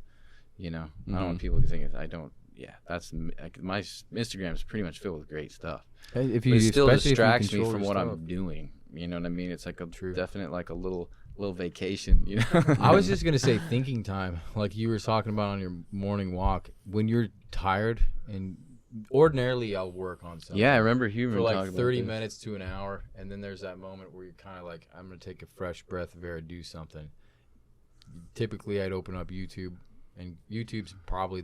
I don't want people to think I don't. Yeah, that's like, my Instagram is pretty much filled with great stuff. If But it still especially if you distracts me control from your what stuff. I'm doing. You know what I mean? It's like a definite, like a little vacation. I was just gonna say thinking time, like you were talking about on your morning walk. When you're tired, and ordinarily I'll work on something. Yeah, I remember hearing for like talking 30 about this. minutes to an hour, and then there's that moment where you're kind of like, I'm gonna take a fresh breath of air and do something. Typically, I'd open up YouTube, and YouTube's probably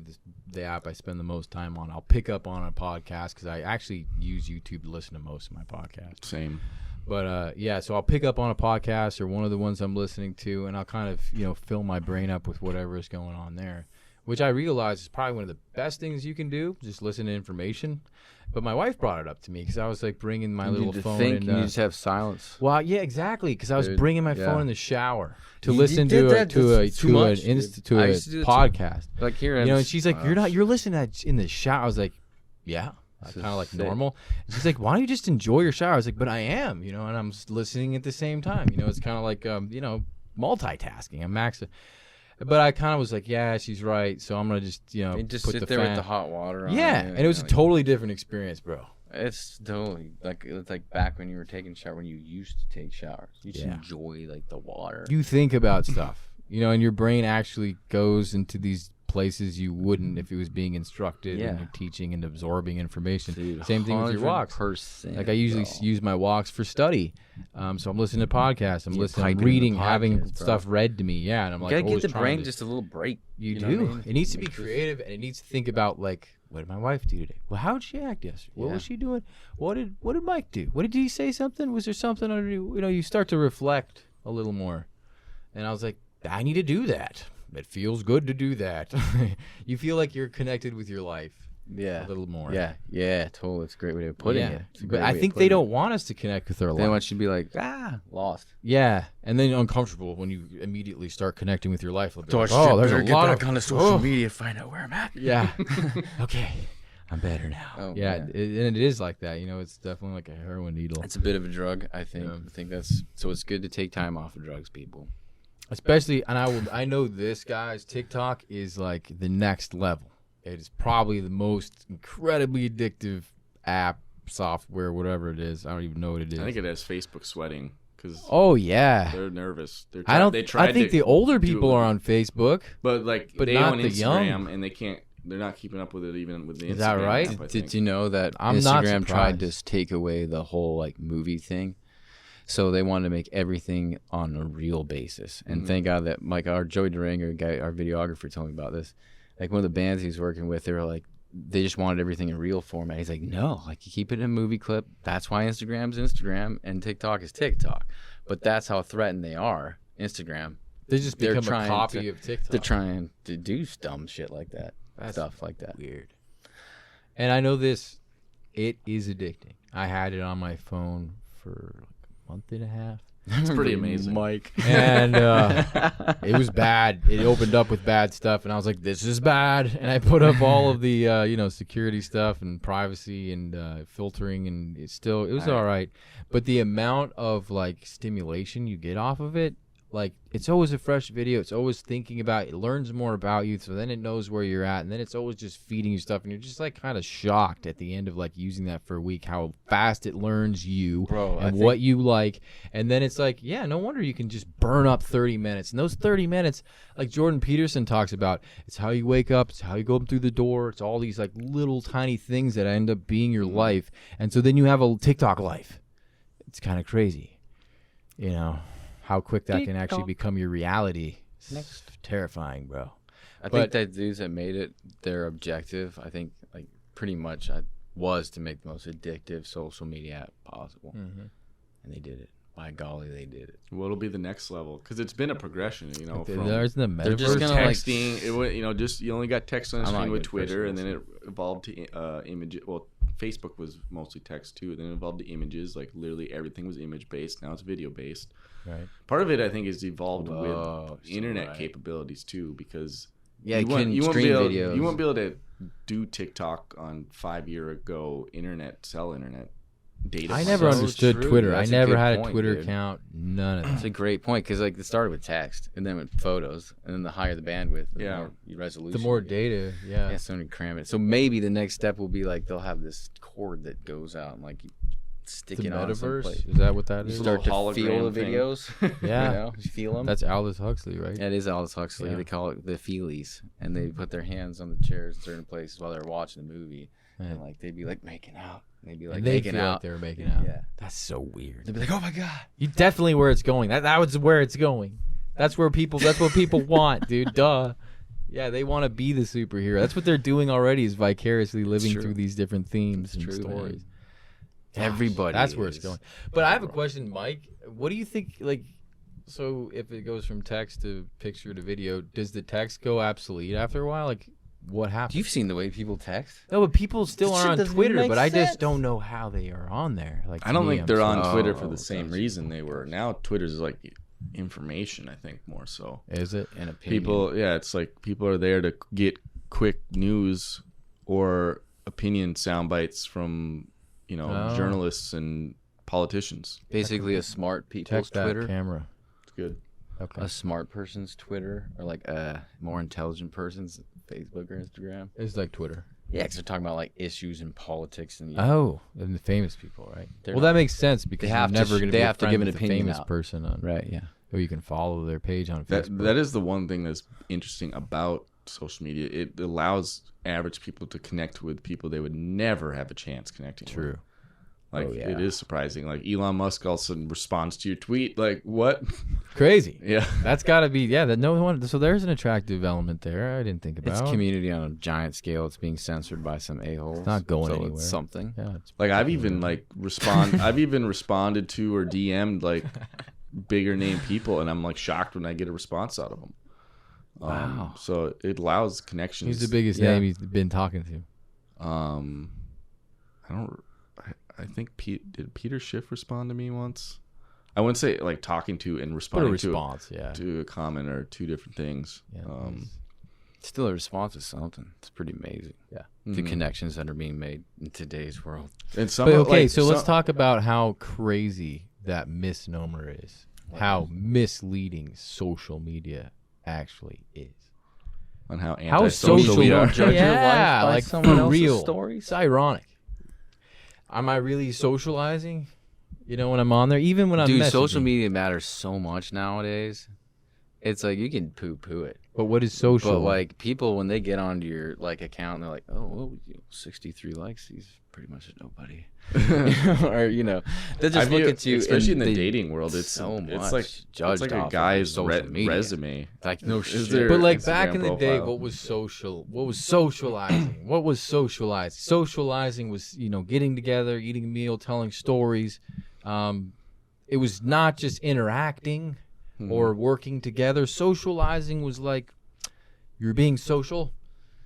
the app I spend the most time on. I'll pick up on a podcast because I actually use YouTube to listen to most of my podcasts. Same. But so I'll pick up on a podcast or one of the ones I'm listening to, and I'll kind of fill my brain up with whatever is going on there, which I realize is probably one of the best things you can do. Just listen to information. But my wife brought it up to me because I was like bringing my little phone in. You just have silence. Well, yeah, exactly. Because I was bringing my phone in the shower to You listen did to that. That's too much, dude. I a used to do that too. podcast. Like here, And she's like, you're listening to that in the shower. I was like, yeah. This Kind of is like sick. normal. And she's like, why don't you just enjoy your shower? I was like, but I am, and I'm listening at the same time. It's kind of like, multitasking. I'm maxing. But I kind of was like, yeah, she's right. So I'm going to just, You just put sit the there fan. with the hot water on. Yeah. And it was a totally different experience, bro. It's totally like it's like back when you were taking shower, when you used to take showers. You just Yeah. enjoy like the water. You think about stuff, and your brain actually goes into these places you wouldn't if it was being instructed and you're teaching and absorbing information. Dude, Same thing with your walks. 100%, Like I usually use my walks for study. So I'm listening to podcasts. I'm listening, I'm typing in the reading, having podcast, bro. stuff read to me. Yeah, and I'm like, you gotta always give the trying brain to- just a little break. You know what do. I mean? It needs to be Make this- creative, and it needs to think about like what did my wife do today? Well, how did she act yesterday? What Yeah. was she doing? What did Mike do? What did he say something? Was there something under, you start to reflect a little more. And I was like, I need to do that. It feels good to do that. You feel like you're connected with your life Yeah. a little more. Yeah, totally. It's a great way of putting it. It's a great But I way of think they putting don't want us to connect with our it. life. They want you to be like, lost. Yeah, and then uncomfortable when you immediately start connecting with your life. There's There's a lot of on the social media, find out where I'm at. yeah. Okay, I'm better now. Oh, yeah, man. and it is like that. It's definitely like a heroin needle. It's a bit of a drug, I think. Yeah. I think that's so. It's good to take time off of drugs, people. Especially, and I know this, guys. TikTok is like the next level. It is probably the most incredibly addictive app, software, whatever it is. I don't even know what it is. I think it has Facebook sweating because Oh yeah. they're nervous. They're I don't. They tried I think to the older do people it, are on Facebook. but they not own the Instagram young. and they can't. They're not keeping up with it even with the Instagram. Is that right? app, I Did think. you know that I'm not Instagram tried surprised. to take away the whole like movie thing? So they wanted to make everything on a real basis. And thank God that Mike, our Joey Duranger guy, our videographer, told me about this. Like one of the bands he's working with, they were like, they just wanted everything in real format. He's like, no, like you keep it in a movie clip. That's why Instagram's Instagram and TikTok is TikTok. But that's how threatened they are. Instagram. They just They're become a trying copy to- of TikTok. They're trying to do dumb shit like that. That's stuff like that. Weird. And I know this. It is addicting. I had it on my phone for like a month and a half. It's pretty amazing. Mike. And it was bad. It opened up with bad stuff, and I was like, "This is bad." And I put up all of the security stuff and privacy and filtering, and it was all right. But the amount of like stimulation you get off of it, like it's always a fresh video. It's always thinking about. It learns more about you, so then it knows where you're at, and then it's always just feeding you stuff, and you're just like kind of shocked at the end of like using that for a week how fast it learns you Bro, I and think- what you like, and then it's like, yeah, no wonder you can just burn up 30 minutes. And those 30 minutes, like Jordan Peterson talks about, it's how you wake up, it's how you go through the door, it's all these like little tiny things that end up being your life, and so then you have a TikTok life. It's kind of crazy, how quick that can actually become your reality. It's terrifying, bro. I think But- that dudes that made it, their objective, I think, like pretty much was to make the most addictive social media app possible, and they did it. By golly, they did it. What'll be the next level? Because it's been a progression, from There's the They're just metaverse. gonna, like, texting. You only got text on the I'm not screen with good at Twitter, and then it visuals. evolved to images. Well, Facebook was mostly text too. Then it evolved to images. Like literally everything was image based. Now it's video based. Right. Part of it, I think, is evolved Whoa, with so internet right. capabilities too, because Yeah, you won't- can won't stream be able, videos. You won't be able to do TikTok on 5 year ago cell internet data. I never So understood true. Twitter. That's I a never good had a point, Twitter dude. account. None of It's that. a great point because like it started with text and then with photos, and then the higher the bandwidth, the Yeah. more resolution. The more you get. data, yeah. Yeah, so many cram it. So maybe the next step will be like they'll have this cord that goes out and like you stick The it on metaverse, someplace. is that what that You is? start to Little feel hologram the thing. videos. Yeah. you feel them. That's Aldous Huxley, right? That is Aldous Huxley. Yeah. They call it the feelies, and they put their hands on the chairs in certain places while they're watching the movie, Yeah. and like they'd be like making out. They'd be like And they making feel out. like they were making out. Yeah. That's so weird. They'd be like, "Oh my god." You definitely where it's going. That was where it's going. That's what people want, dude. Duh. Yeah, they want to be the superhero. That's what they're doing already, is vicariously living true. through these different themes It's and true, man. stories. Everybody. That's where it's is. going. But I have a question, Mike. What do you think, like, so if it goes from text to picture to video, does the text go obsolete after a while? Like, what happens? You've seen the way people text. No, but people still This are shit on doesn't Twitter, make but I sense. just don't know how they are on there. Like, I don't to me, think they're I'm on so- Twitter for the oh, same gotcha. reason they were. Now Twitter's like information, I think, more so. Is it? An opinion. People, yeah, it's like people are there to get quick news or opinion sound bites from, Oh. journalists and politicians. Basically, a smart people's Check that Twitter. camera. It's good. Okay. A smart person's Twitter, or like a more intelligent person's Facebook or Instagram. It's like Twitter. Yeah, because they're talking about like issues in politics and Oh, and the famous people, right? They're Well, not- that makes sense because They have you're to never going to they be have to give an with a opinion famous out. person on, right. Yeah. or you can follow their page on That Facebook. that is the one thing that's interesting about social media. It allows average people to connect with people they would never have a chance connecting with. True. Like, Oh, yeah. it is surprising. Like, Elon Musk all of a sudden responds to your tweet. Like, what? Crazy. Yeah. That's got to be, that no one. So there's an attractive element there I didn't think about. It's community on a giant scale. It's being censored by some a-holes. It's not going so anywhere. It's something. Yeah, it's Like, I've even responded to or DM'd like bigger name people, and I'm like shocked when I get a response out of them. Wow. So it allows connections. Who's the biggest name he's been talking to? I think did Peter Schiff respond to me once? I wouldn't say like talking to and responding to a comment or two different things. Yeah. Still, a response is something. It's pretty amazing. Yeah. The connections that are being made in today's world. And some But okay, so let's talk about how crazy that misnomer is. How misleading social media actually is. on how How antisocial social we you are. don't judge your life by like someone for else's real. stories? It's ironic. Am I really socializing? You know, when I'm on there, even when I'm Dude, messaging. social media matters so much nowadays. It's like you can poo-poo it. But what is social? But like people, when they get onto your like account, they're like, "Oh, well, 63 likes. He's pretty much a nobody." Or they just look at you, especially in and the dating world. It's so much It's like judged it's like a off of guy's social media. resume. Like no Is shit. there- But like Instagram back in the day, profile. what was socializing? What was socializing? Socializing was, getting together, eating a meal, telling stories. It was not just interacting or working together. Socializing was like you're being social.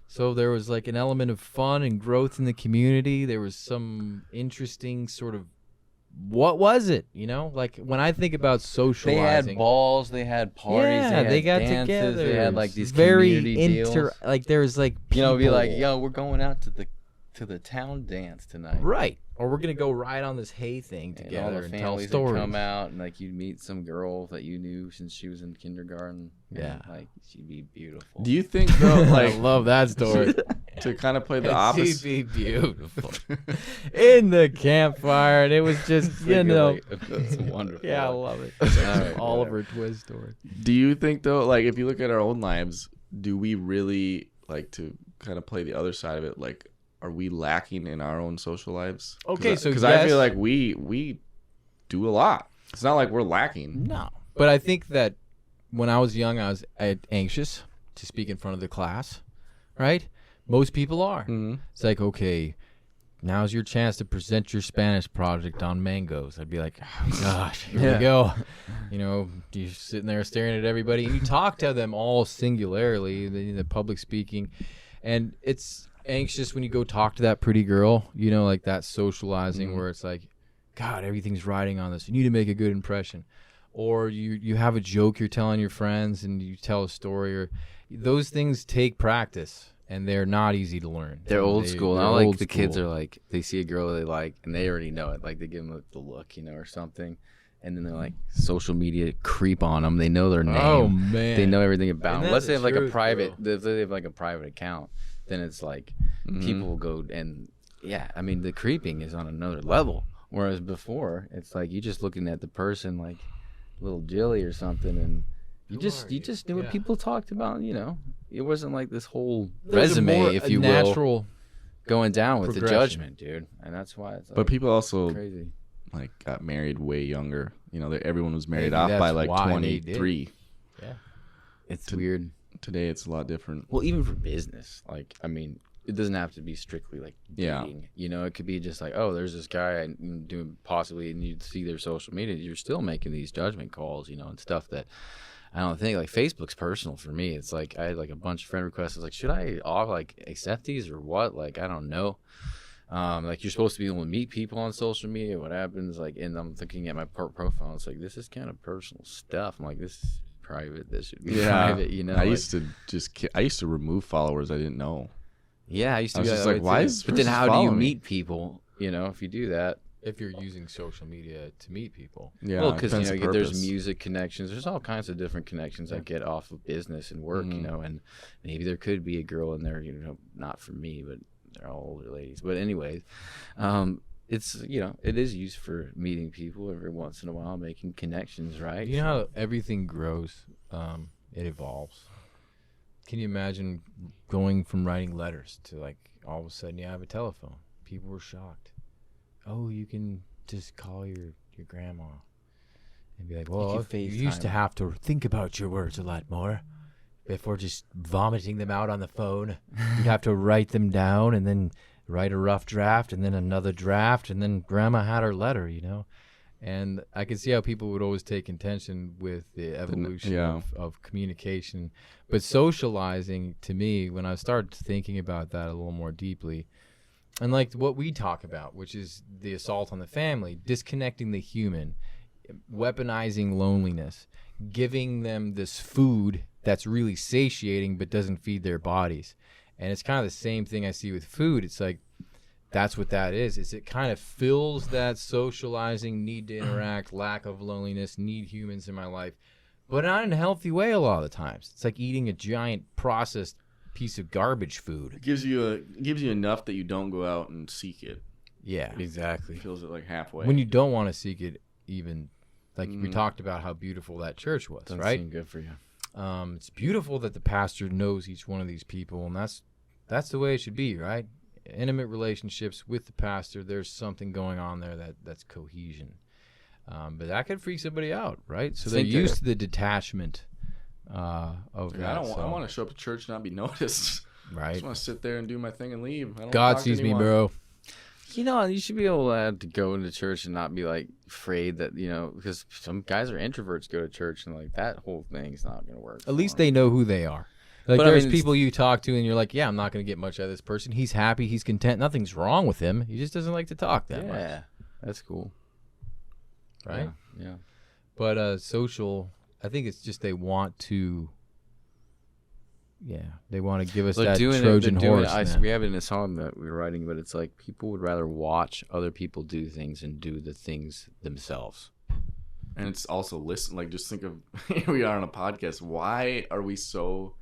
So there was like an element of fun and growth in the community. There was some interesting sort of, what was it? Like when I think about They socializing. had balls. They had parties. Yeah, they got dances, together. They had like these very community deals. like there's like Be like, people. yo, we're going out to the town dance tonight. Right. Or we're gonna go ride on this hay thing And all together the and tell families would stories. come out, and like you'd meet some girl that you knew since she was in kindergarten. Yeah. And, like she'd be beautiful. Do you think though, I like love that story. to kind of play the She'd opposite? be beautiful in the campfire, and it was just That's wonderful. Yeah, I love it. All right, Oliver Twist story. Do you think though, like if you look at our own lives, do we really like to kind of play the other side of it? Like, are we lacking in our own social lives? Okay, so because I feel yes. like we do a lot. It's not like we're lacking. No, but I think that when I was young, I was anxious to speak in front of the class. Right? Most people are. Mm-hmm. It's like, okay, now's your chance to present your Spanish project on mangoes. I'd be like, oh, gosh, here we go. You're sitting there staring at everybody, and you talk to them all singularly, the public speaking, and it's anxious when you go talk to that pretty girl, like that socializing where it's like, God, everything's riding on this. You need to make a good impression. Or you have a joke you're telling your friends, and you tell a story, or those things take practice. And they're not easy to learn. They're old school. They're Now, like old the kids school. are like, they see a girl they like, and they already know it. Like they give them the look, or something, and then they're like, social media creep on them. They know their name. Oh man, They know everything about And them. that's Let's say they the have like a truth, private, bro. if they have like a private account, then it's like people will go and I mean the creeping is on another level. Whereas before, it's like you just looking at the person like little Jilly or something, and you just knew what people talked about. It wasn't like this whole resume, if you will, natural going down with the progression. judgment, dude. And that's why it's like But people also crazy. like got married way younger. Everyone was married Maybe off by that's like why they did. 23. It's weird. Today it's a lot different. Well, even for business, like I mean, it doesn't have to be strictly like Yeah. dating. It could be just like, oh, there's this guy and doing possibly, and you see their social media. You're still making these judgment calls, and stuff that I don't think like Facebook's personal for me. It's like I had like a bunch of friend requests. I was like, should I accept these or what? Like I don't know. Like you're supposed to be able to meet people on social media. What happens? Like, and I'm looking at my profile. It's like this is kind of personal stuff. I'm like, this is private. This should be private. I used to remove followers I didn't know. Yeah, I used to I was be just that like, way why too. is this But then person how do you following me? meet people? If you do that. If you're using social media to meet people. Yeah, Well, because depends the there's purpose. music connections. There's all kinds of different connections I get off of business and work. And maybe there could be a girl in there. Not for me, but they're all older ladies. But anyways, it's it is used for meeting people every once in a while, making connections, right? You know how everything grows, it evolves. Can you imagine going from writing letters to like all of a sudden you have a telephone? People were shocked. oh, you can just call your grandma and be like, well, you can used to FaceTime. have to think about your words a lot more before just vomiting them out on the phone. You'd have to write them down and then write a rough draft and then another draft, and then grandma had her letter, you know. And I can see how people would always take contention with the evolution of communication. But socializing, to me, when I started thinking about that a little more deeply, and like what we talk about, which is the assault on the family, disconnecting the human, weaponizing loneliness, giving them this food that's really satiating but doesn't feed their bodies. And it's kind of the same thing I see with food. It's like, that's what that is it kind of fills that socializing, need to interact, lack of loneliness, need humans in my life, but not in a healthy way a lot of the times. It's like eating a giant processed piece of garbage food. It gives you enough that you don't go out and seek it. Yeah, Exactly. It fills it like halfway. when you don't want to seek it, even like we talked about how beautiful that church was. Doesn't right seem good for you. It's beautiful that the pastor knows each one of these people, and that's the way it should be, right? Intimate relationships with the pastor, there's something going on there that's cohesion. But that could freak somebody out, right? So they're used to the detachment of that. I want to show up at church and not be noticed. I Right? just want to sit there and do my thing and leave. I don't God talk to sees me, anyone. bro. You know, you should be able to go into church and not be like afraid that, you know, because some guys are introverts, go to church and like that whole thing's not going to work. At least they know who they are. Like, But, I there's mean, people you talk to and you're like, yeah, I'm not going to get much out of this person. He's happy. He's content. Nothing's wrong with him. He just doesn't like to talk that much. Yeah, that's cool. Right? Yeah. But social, I think it's just they want to give us that Trojan horse. We have it in a song that we were writing, but it's like people would rather watch other people do things and do the things themselves. And it's also listen. Like, just think of here we are on a podcast. Why are we so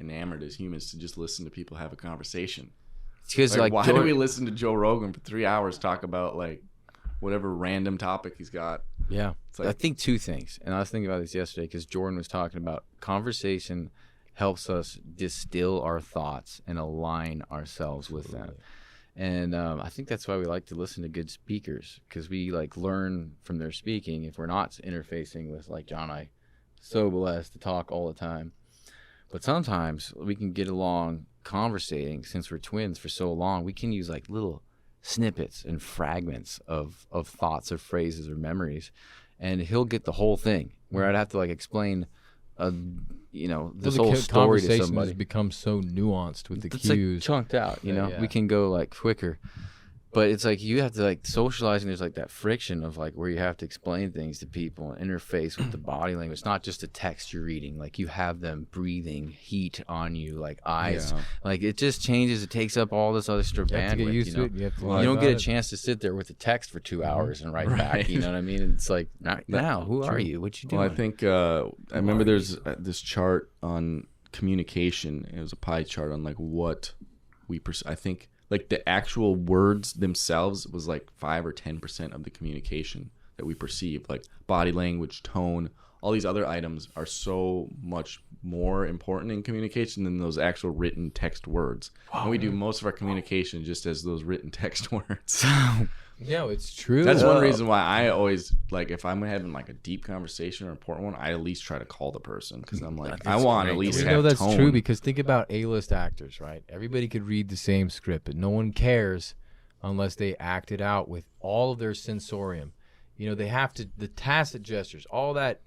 enamored as humans to just listen to people have a conversation? Because Like, why do we listen to Joe Rogan for 3 hours talk about like whatever random topic he's got? Yeah. It's like, I think two things, and I was thinking about this yesterday because Jordan was talking about conversation helps us distill our thoughts and align ourselves with them. And I think that's why we like to listen to good speakers, because we like learn from their speaking. If we're not interfacing with like John and I, so blessed to talk all the time. But sometimes we can get along conversating, since we're twins for so long, we can use like little snippets and fragments of thoughts or phrases or memories, and he'll get the whole thing, where I'd have to like explain this whole story to somebody. Has become so nuanced with the It's cues. like chunked out, Yeah. we can go like quicker, but it's like you have to like socializing. There's like that friction of like where you have to explain things to people and interface with the body language. It's not just a text you're reading. Like you have them breathing heat on you, like eyes. Yeah. Like it just changes. It takes up all this other extra You have to bandwidth. get used to it. You have to You learn don't about get a it. chance to sit there with a text for 2 hours and write back. Right. You know what I mean? And it's like, now, who are you? What you doing? Well, I think I remember there's this chart on communication. It was a pie chart on like what we I think like the actual words themselves was like 5 or 10% of the communication that we perceive. Like body language, tone, all these other items are so much more important in communication than those actual written text words. And we do most of our communication just as those written text words. Yeah, it's true. That's one reason why I always, like, if I'm having like a deep conversation or an important one, I at least try to call the person, because I'm like, I want at least We have know that's tone. true, because think about A-list actors, right? Everybody could read the same script, but no one cares unless they act it out with all of their sensorium. They have to, the tacit gestures, all that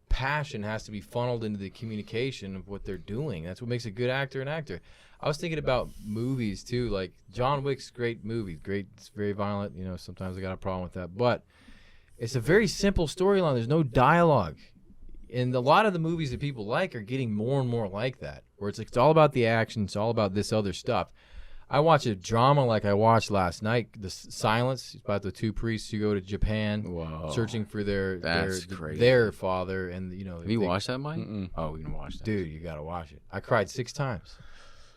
passion has to be funneled into the communication of what they're doing. That's what makes a good actor an actor. I was thinking about movies too, like John Wick's great movie, it's very violent, sometimes I got a problem with that, but it's a very simple storyline. There's no dialogue. And a lot of the movies that people like are getting more and more like that, where it's all about the action, it's all about this other stuff. I watch a drama like I watched last night, The Silence. It's about the two priests who go to Japan, searching for their father, and Have you watched that, Mike? Mm-mm. Oh, we can watch that. Dude, you gotta watch it. I cried 6 times,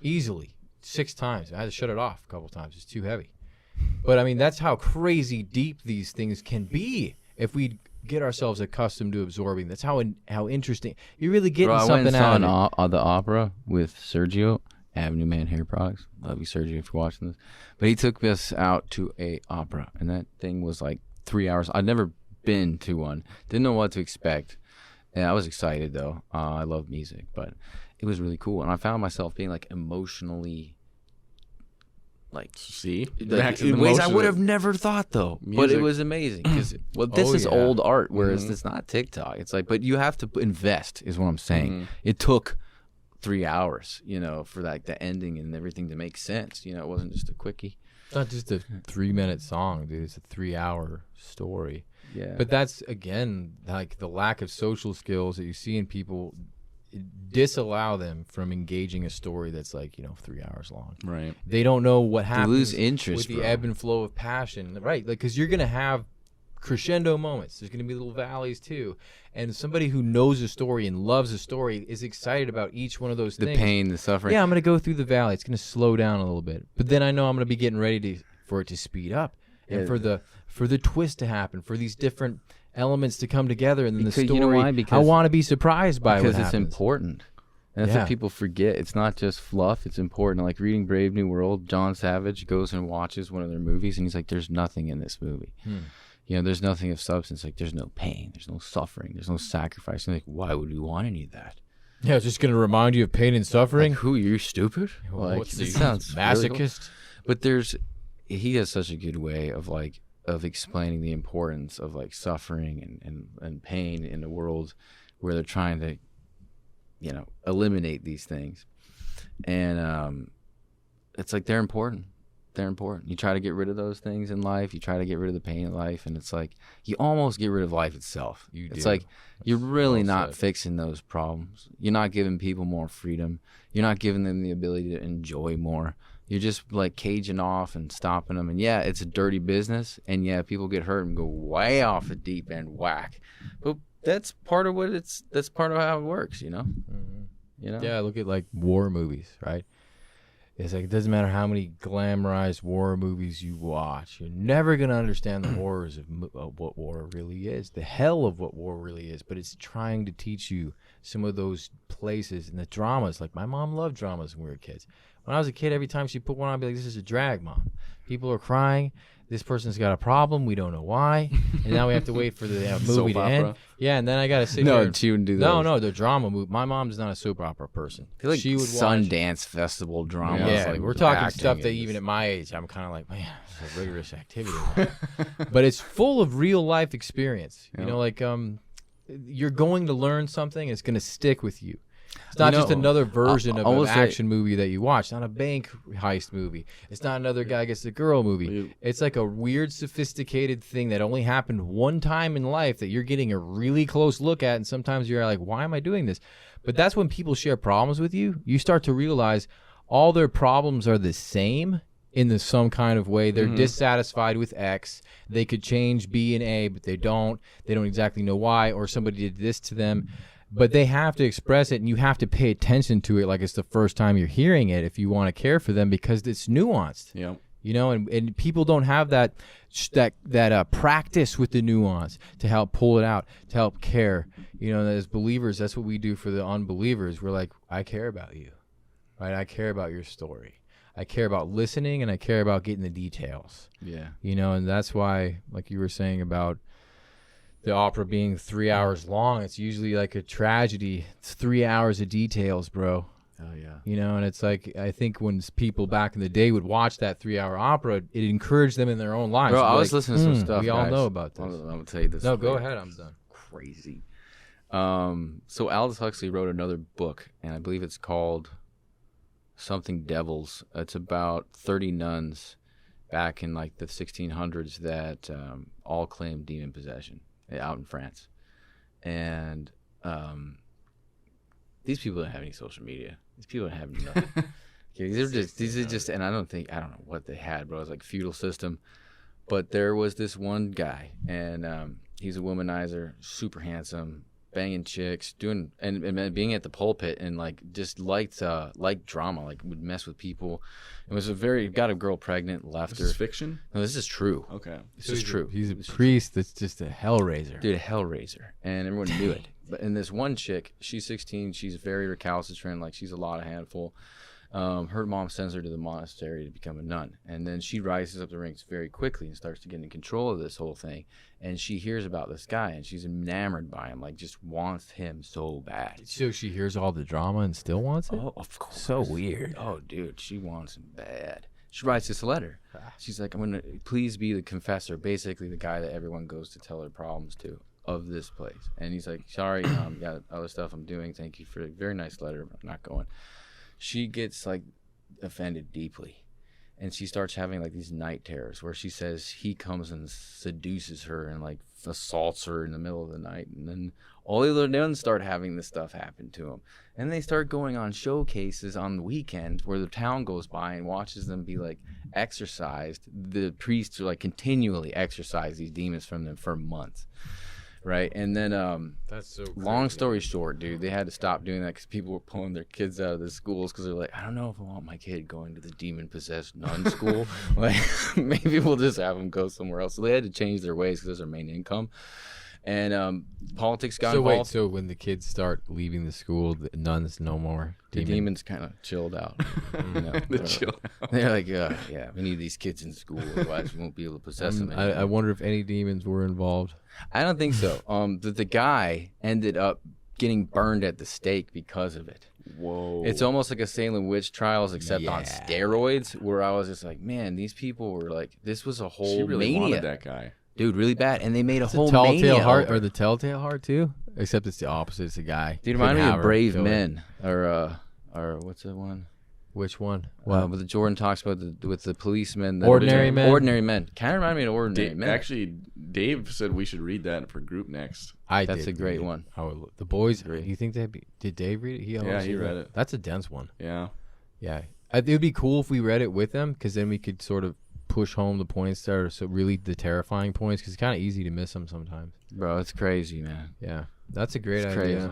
easily 6 times. I had to shut it off a couple times. It's too heavy. But I mean, that's how crazy deep these things can be if we get ourselves accustomed to absorbing. That's how interesting. You're really getting Bro, I something went and out saw of it. the opera with Sergio, Avenue Man Hair Products. Love you, Sergio, if you're watching this. But he took us out to a opera, and that thing was like 3 hours. I'd never been to one. Didn't know what to expect. And I was excited, though. I love music, but it was really cool. And I found myself being like emotionally... See, in ways I would have never thought, though. But it was amazing because this is old art, whereas it's not TikTok. It's like, but you have to invest, is what I'm saying. It took 3 hours, for like the ending and everything to make sense. It wasn't just a quickie. It's not just a 3-minute song, dude. It's a 3-hour story. Yeah. But that's again like the lack of social skills that you see in people. Disallow them from engaging a story that's like 3 hours long. Right. They don't know what happens. They lose interest with the ebb and flow of passion. Right. Like, because you're gonna have crescendo moments. There's gonna be little valleys too. And somebody who knows a story and loves a story is excited about each one of those things. The pain, the suffering. Yeah, I'm gonna go through the valley. It's gonna slow down a little bit, but then I know I'm gonna be getting ready for it to speed up, and for the twist to happen, for these different elements to come together, and then the story. You know why? Because I want to be surprised by because what it's happens. important. And that's what people forget. It's not just fluff. It's important. Like reading Brave New World, John Savage goes and watches one of their movies, and he's like, "There's nothing in this movie. There's nothing of substance. Like there's no pain. There's no suffering. There's no sacrifice." And like, why would we want any of that? Yeah, it's just gonna remind you of pain and suffering. Like, who, you're stupid? Like, it sounds masochist. Really cool. But he has such a good way of explaining the importance of like suffering and pain in a world where they're trying to eliminate these things. And it's like they're important. You try to get rid of those things in life. You try to get rid of the pain in life, and it's like you almost get rid of life itself. It's like you're really not fixing those problems. You're not giving people more freedom. You're not giving them the ability to enjoy more. You're just like caging off and stopping them. And yeah, it's a dirty business. And yeah, people get hurt and go way off the deep end whack. But that's part of that's part of how it works, Yeah, look at like war movies, right? It's like it doesn't matter how many glamorized war movies you watch, you're never gonna understand the horrors of what war really is, the hell of what war really is. But it's trying to teach you some of those places and the dramas. Like my mom loved dramas when we were kids. When I was a kid, every time she put one on, I'd be like, "This is a drag, Mom. People are crying. This person's got a problem. We don't know why." And now we have to wait for the movie to end. Yeah, and then I got to sit there. No, she wouldn't do that. No, the drama movie. My mom's not a soap opera person. I feel like she would Sundance Festival drama. Yeah, like we're talking stuff that even at my age, I'm kind of like, man, it's a rigorous activity. But it's full of real life experience. You're going to learn something. It's going to stick with you. It's not just another version of an action movie that you watch. It's not a bank heist movie. It's not another guy gets a girl movie. It's like a weird, sophisticated thing that only happened one time in life that you're getting a really close look at. And sometimes you're like, why am I doing this? But that's when people share problems with you. You start to realize all their problems are the same in some kind of way. They're dissatisfied with X. They could change B and A, but they don't. They don't exactly know why, or somebody did this to them. But they have to express it, and you have to pay attention to it like it's the first time you're hearing it if you want to care for them, because it's nuanced. Yeah. And people don't have that practice with the nuance to help pull it out, to help care. As believers, that's what we do for the unbelievers. We're like, I care about you, right? I care about your story. I care about listening, and I care about getting the details. Yeah. And that's why, like you were saying about the opera being 3 hours long, it's usually like a tragedy. It's 3 hours of details, bro. Oh, yeah. And it's like, I think when people back in the day would watch that 3-hour opera, it encouraged them in their own lives. Bro, I was listening to some stuff, we all know about this. I'm going to tell you this. No, go ahead. I'm done. Crazy. So Aldous Huxley wrote another book, and I believe it's called something Devils. It's about 30 nuns back in like the 1600s that all claimed demon possession out in France. And these people don't have any social media. These people don't have nothing. These are just, and I don't know what they had, bro. It was like feudal system. But there was this one guy, and he's a womanizer, super handsome, banging chicks, doing and being at the pulpit, and like just liked drama, like would mess with people. It was got a girl pregnant, left her. This is fiction? No, this is true. Okay. This is true. He's a priest that's just a hellraiser. Dude, a hellraiser. And everyone knew it. But in this one chick, she's 16, she's very recalcitrant, like she's a lot of handful. Her mom sends her to the monastery to become a nun, and then she rises up the ranks very quickly and starts to get in control of this whole thing. And she hears about this guy, and she's enamored by him, like just wants him so bad. So she hears all the drama and still wants it? Oh, of course. So weird. Oh, dude, she wants him bad. She writes this letter. She's like, I'm going to please be the confessor, basically the guy that everyone goes to tell their problems to of this place. And he's like, sorry, got other stuff I'm doing. Thank you for a very nice letter, but I'm not going. She gets like offended deeply. And she starts having like these night terrors where she says he comes and seduces her and like assaults her in the middle of the night. And then all the other nuns start having this stuff happen to them. And they start going on showcases on the weekend where the town goes by and watches them be like exorcised. The priests are like continually exorcise these demons from them for months. Right. And then that's so crazy. Long story short, dude, they had to stop doing that because people were pulling their kids out of the schools because they're like, I don't know if I want my kid going to the demon-possessed nun school. Like, maybe we'll just have them go somewhere else. So they had to change their ways because that's their main income. And politics got involved. Wait, so when the kids start leaving the school, the nuns no more? The demons kind of chilled out. You know, they're like, yeah, we need these kids in school, otherwise we won't be able to possess them anymore. I wonder if any demons were involved. I don't think so. The guy ended up getting burned at the stake because of it. Whoa. It's almost like a Salem witch trials, except on steroids, where I was just like, man, these people were like, this was a whole she really mania. wanted that guy. Dude, really bad. And they made a whole Telltale mania Heart, over or the Telltale Heart too? Except it's the opposite. It's a guy. Dude, remind me of Brave Men, or what's that one? Which one? But the Jordan talks about with the policemen. Ordinary Men? Ordinary Men. Kind of remind me of Ordinary Men. Actually, Dave said we should read that for group next. That's a great one. The boys, you think did Dave read it? He read it. That's a dense one. Yeah. Yeah. It would be cool if we read it with them, because then we could sort of push home the points that are so really the terrifying points, because it's kind of easy to miss them sometimes. Bro, it's crazy, man. Yeah. That's a great idea. Crazy.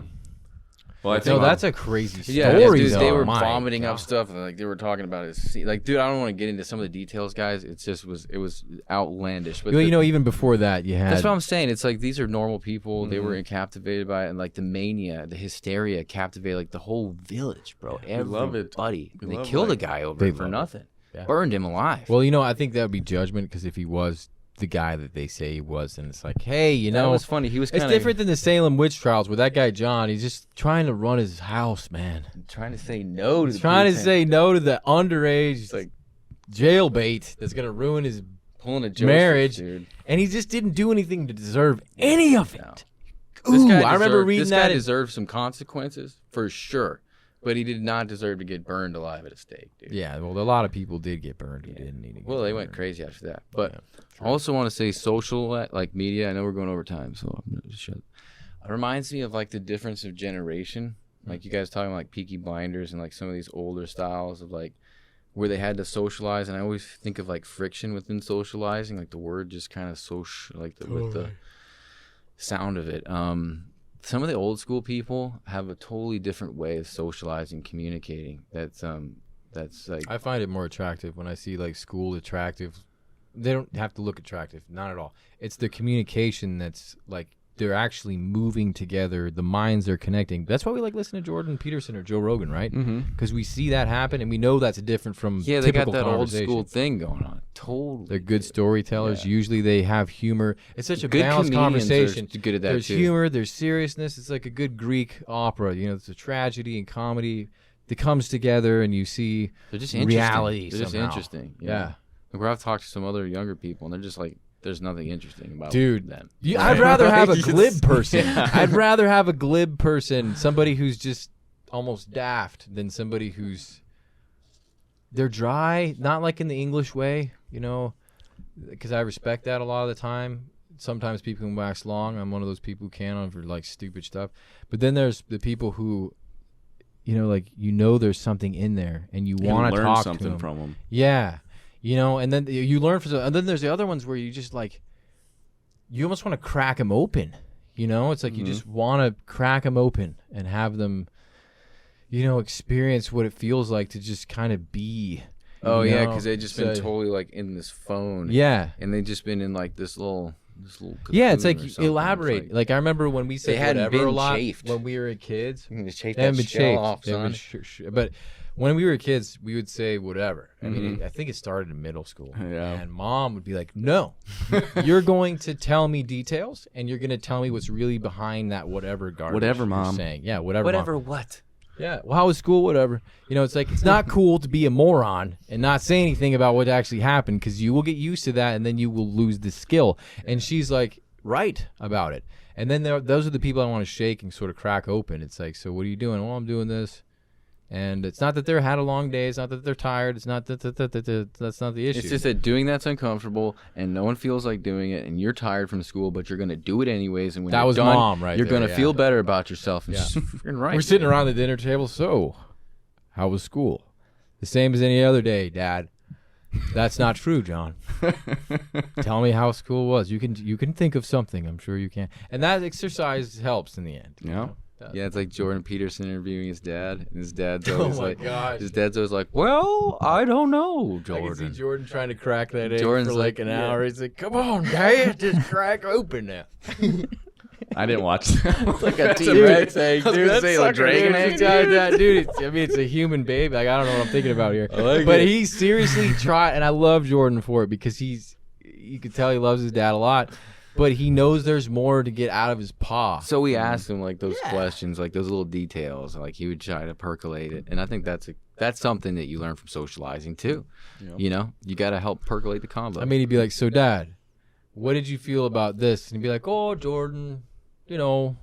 Well, I think that's a crazy story. Yeah, dude, though. they were My vomiting God. up stuff, and like they were talking about it. Like, dude, I don't want to get into some of the details, guys. It was outlandish. But even before that, you had. That's what I'm saying. It's like these are normal people. They were captivated by it, and like the mania, the hysteria captivated like the whole village, bro. love it. Everybody. They love killed it. a guy over it for nothing. Yeah. Burned him alive. Well, I think that would be judgment, because if he was the guy that they say he was, and it's like, hey, that was funny. He was it's kind different than the Salem witch trials where that guy John, he's just trying to run his house, man. trying to say no to He's trying to say no to the underage like jailbait that's gonna ruin his pulling a Joseph, marriage, dude. and he just didn't do anything to deserve any of it. No. Ooh, I remember reading this that. This guy deserved some consequences for sure, but he did not deserve to get burned alive at a stake, dude. Yeah, well, a lot of people did get burned who didn't need to get Well, they burned. went crazy after that. But I also want to say social, like media. I know we're going over time, so I'm going to shut. It reminds me of like the difference of generation. Like you guys talking like Peaky Blinders and like some of these older styles of like where they had to socialize. And I always think of like friction within socializing, like the word just kind of with the sound of it. Some of the old school people have a totally different way of socializing, communicating. That's like I find it more attractive when I see like school attractive. They don't have to look attractive, not at all. It's the communication that's like they're actually moving together. The minds are connecting. That's why we like listening to Jordan Peterson or Joe Rogan, right? Because we see that happen, and we know that's different from they got typical that old conversation. school thing going on. Totally, They're good storytellers. Yeah. Usually they have humor. It's such a Good balanced comedians conversation. are good at that There's too. humor. There's seriousness. It's like a good Greek opera. It's a tragedy and comedy that comes together, and you see They're just interesting. reality. They're just somehow. interesting. Yeah. Like where I've talked to some other younger people, and they're just like, there's nothing interesting about Dude, them. I'd rather have a Right? glib person. I'd rather have a glib person, somebody who's just almost daft, than somebody who's they're dry, not like in the English way, because I respect that a lot of the time. Sometimes people can wax long. I'm one of those people who can for like stupid stuff. But then there's the people who, there's something in there, and you want to learn talk something to them. from them. Yeah. And then you learn from and then there's the other ones where you just like you almost want to crack them open. It's like you just want to crack them open and have them experience what it feels like to just kind of be. Oh yeah, because they just been totally like in this phone. Yeah. And they just been in like this little. Yeah, it's like cocoon or something. elaborate. It's Like I remember when we said They hadn't whatever been a lot chafed. when we were kids. You can just take They that haven't been shell chafed. off, They haven't son. but when we were kids, we would say whatever. I mean, I think it started in middle school. Yeah. And mom would be like, no, you're going to tell me details, and you're going to tell me what's really behind that whatever garbage Whatever, you're Mom. saying. Yeah, whatever, Whatever Mom. what? Yeah, well, how was school? Whatever. You know, it's like, it's not cool to be a moron and not say anything about what actually happened, because you will get used to that, and then you will lose the skill. And she's like, right about it. And then those are the people I want to shake and sort of crack open. It's like, so what are you doing? Well, I'm doing this. And it's not that they're had a long day. It's not that they're tired. It's not that's not the issue. It's just that doing that's uncomfortable, and no one feels like doing it, and you're tired from school, but you're going to do it anyways. And when That you're was done, Mom right you're there, going to yeah. feel better about yourself. And Yeah. she's freaking right. We're sitting around the dinner table. So, how was school? The same as any other day, Dad. That's not true, John. Tell me how school was. You can think of something. I'm sure you can. And that exercise helps in the end. you Yeah. know? Yeah, it's like Jordan Peterson interviewing his dad, and his dad's Oh always my like, gosh. his dad's always like, well, I don't know, I can see Jordan. Jordan trying to crack that egg Jordan's for like like, an yeah. hour. He's like, come on, Dad, just crack open now. I didn't watch that. Like a T-Rex egg, I was gonna say, like, dragon egg. Dude, it's a human baby. Like, I don't know what I'm thinking about here. like But it. he seriously tried, and I love Jordan for it, because you can tell he loves his dad a lot, but he knows there's more to get out of his paw. So we asked him like those Yeah. questions, like those little details, like he would try to percolate it, and I think that's something that you learn from socializing too. Yep. You know, you got to help percolate the combo. I mean, he'd be like, so Dad, what did you feel about this? And he'd be like, oh, Jordan, you know,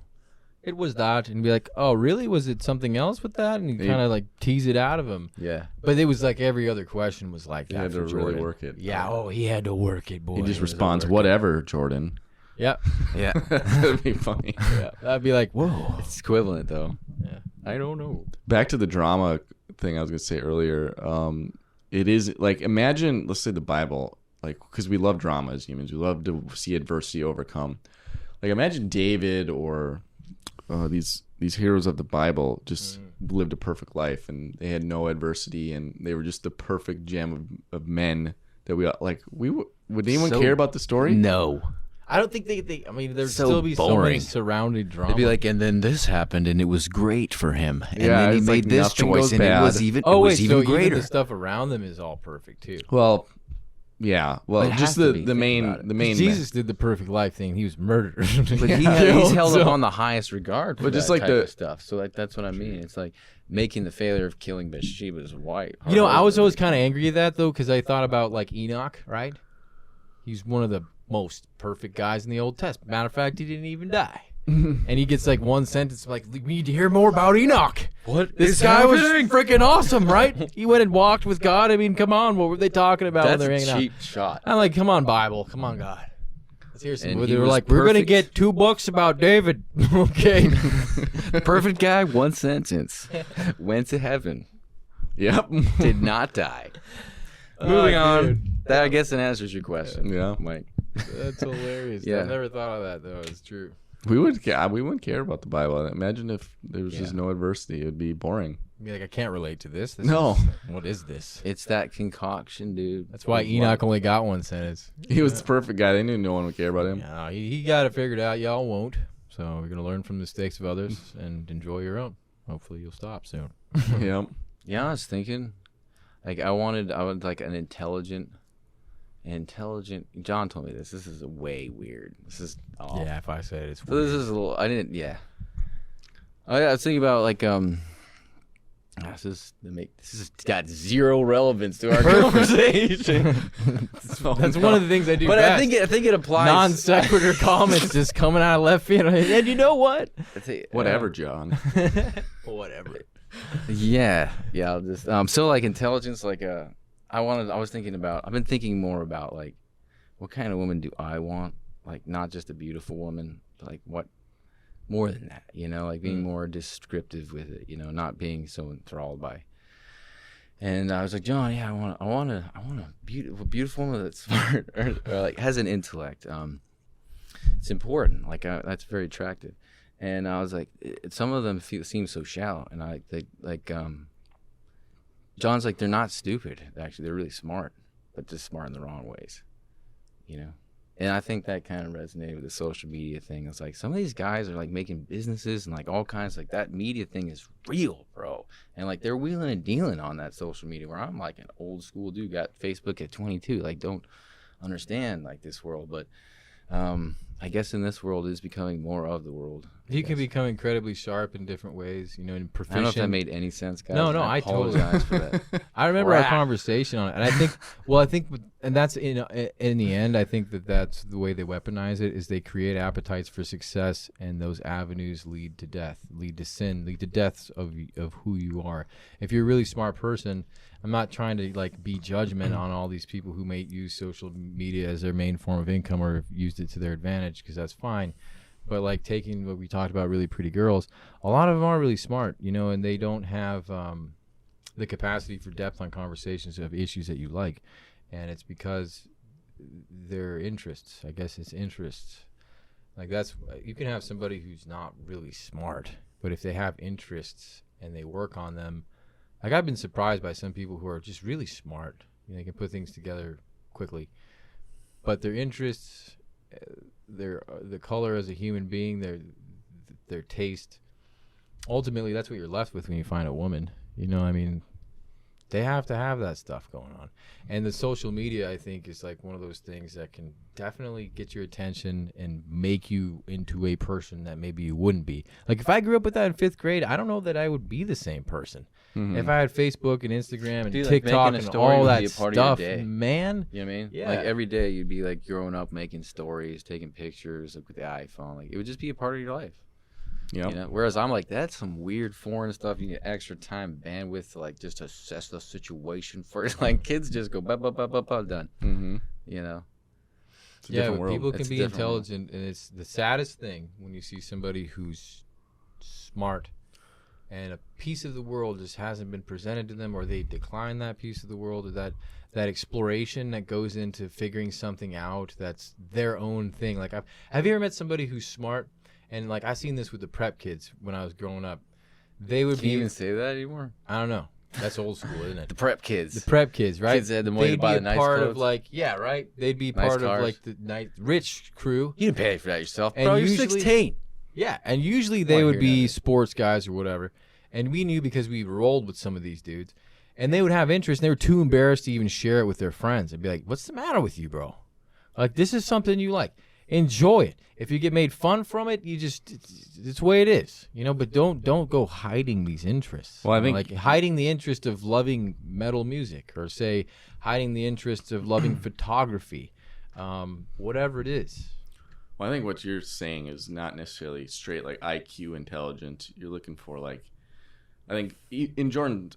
it was that. And he'd be like, oh, really? Was it something else with that? And he'd kind of like tease it out of him. yeah, But it was like every other question was like He that had for to really Jordan. work it. Yeah, he had to work it, boy. He just It was a responds, work. whatever, Jordan. Yep. yeah, That'd be funny. Yeah. That'd be like, whoa. it's equivalent though. Yeah. I don't know. Back to the drama thing I was going to say earlier. It is like, imagine, let's say the Bible, like, because we love drama as humans. We love to see adversity overcome. Like, imagine David or these heroes of the Bible just lived a perfect life, and they had no adversity, and they were just the perfect gem of men that would anyone So- care about the story? No, I don't think they I mean, there'd So still be so many boring. surrounding drama. they'd be like, and then this happened, and it was great for him, and Yeah, then he it's made like this nothing choice, goes and bad. it was even oh, it wait, was so even even greater. the stuff around them is all perfect, too. Well, yeah. Well, It has just to the be, the think about it. main Jesus did the perfect life thing. He was murdered. But he's held up on the highest regard for But just that like type the- of stuff. So like that's what I mean. It's like making the failure of killing Bathsheba's wife. You know, I was always kind of angry at that, though, because I thought about, like, Enoch, right? He's one of the most perfect guys in the Old Testament. Matter of fact, he didn't even die. And he gets, like, one sentence, like, we need to hear more about Enoch. What This is guy was happening? freaking awesome, right? He went and walked with God. I mean, come on. What were they talking about That's when they're a hanging cheap shot. out? I'm like, come on, Bible. Come on, God. Let's hear some. And They he were was like, we're going to perfect. get 2 books about David. Okay. Perfect guy, one sentence. Went to heaven. Yep. Did not die. Moving Oh, on. dude. That I guess that answers your question. Yeah. Mike. That's hilarious. Yeah. I never thought of that, though. It's true. We wouldn't care about the Bible. Imagine if there was just no adversity. It would be boring. Be like, I can't relate to this. No. What is this? It's that concoction, dude. That's why Enoch only got 1 sentence. He was the perfect guy. They knew no one would care about him. Yeah, he got it figured out. Y'all won't. So we're going to learn from the mistakes of others and enjoy your own. Hopefully you'll stop soon. Yep. Yeah, I was thinking, like, I would like an intelligent. John told me this. This is way weird. This is off. Yeah, if I said it, it's So this is a little. I didn't. Yeah. I was thinking about like This has got zero relevance to our conversation. That's one of the things I do But best. I think it applies. Non sequitur comments just coming out of left field. And you know what? Whatever, John. Whatever. Yeah. I'll just so like intelligence, like I've been thinking more about like what kind of woman do I want? Like not just a beautiful woman, but like what more than that, you know, like being more descriptive with it, you know, not being so enthralled by. And I was like, John, yeah, I want a beautiful woman that's smart or like has an intellect. It's important. Like that's very attractive. And I was like, some of them seem so shallow, and I think like John's like they're not stupid. Actually, they're really smart, but just smart in the wrong ways. You know. And I think that kind of resonated with the social media thing. It's like some of these guys are like making businesses and like all kinds, like that media thing is real, bro. And like they're wheeling and dealing on that social media, where I'm like an old school dude, got Facebook at 22, like don't understand like this world. But I guess in this world is becoming more of the world. He can become incredibly sharp in different ways, you know, and proficient. I don't know if that made any sense, guys. No, I apologize for that. I remember our conversation on it, and I think, and that's in the end, I think that's the way they weaponize it, is they create appetites for success, and those avenues lead to death, lead to sin, lead to deaths of who you are. If you're a really smart person, I'm not trying to like be judgment on all these people who may use social media as their main form of income or have used it to their advantage, because that's fine. But like taking what we talked about, really pretty girls, a lot of them are really smart, you know, and they don't have the capacity for depth on conversations of issues that you like. And it's because their interests, I guess it's interests. Like that's, you can have somebody who's not really smart, but if they have interests and they work on them, like I've been surprised by some people who are just really smart. You know, they can put things together quickly, but their interests, the color as a human being, their taste, ultimately that's what you're left with when you find a woman. You know, I mean, they have to have that stuff going on. And the social media, I think, is like one of those things that can definitely get your attention and make you into a person that maybe you wouldn't be. Like if I grew up with that in 5th grade, I don't know that I would be the same person. Mm-hmm. If I had Facebook and Instagram and TikTok and all that stuff, man. You know what I mean? Yeah. Like every day you'd be like growing up making stories, taking pictures like with the iPhone. Like it would just be a part of your life. Yeah. You know? Whereas I'm like, that's some weird foreign stuff. You need extra time, bandwidth to like just assess the situation first. Like kids just go, done. Mm-hmm. You know? It's a different world. People can be intelligent, and it's the saddest thing when you see somebody who's smart and a piece of the world just hasn't been presented to them, or they decline that piece of the world, or that exploration that goes into figuring something out that's their own thing. Like, have you ever met somebody who's smart? And like I've seen this with the prep kids when I was growing up. They would Can you even say that anymore? I don't know. That's old school, isn't it? The prep kids. The prep kids, right? Kids that had the money to buy the nice part clothes. of like, yeah, right. They'd be Nice part cars. of like the rich crew. You didn't pay for that yourself, And bro. You're usually- 16. Yeah, and usually they I would hear be that. sports guys or whatever. And we knew because we rolled with some of these dudes. And they would have interest, and they were too embarrassed to even share it with their friends. They'd be like, what's the matter with you, bro? Like, this is something you like. Enjoy it. If you get made fun from it, it's the way it is, you know. But don't go hiding these interests. Well, I think like hiding the interest of loving metal music, or say hiding the interest of loving photography, whatever it is. Well, I think what you're saying is not necessarily straight like IQ intelligence. You're looking for like, I think in Jordan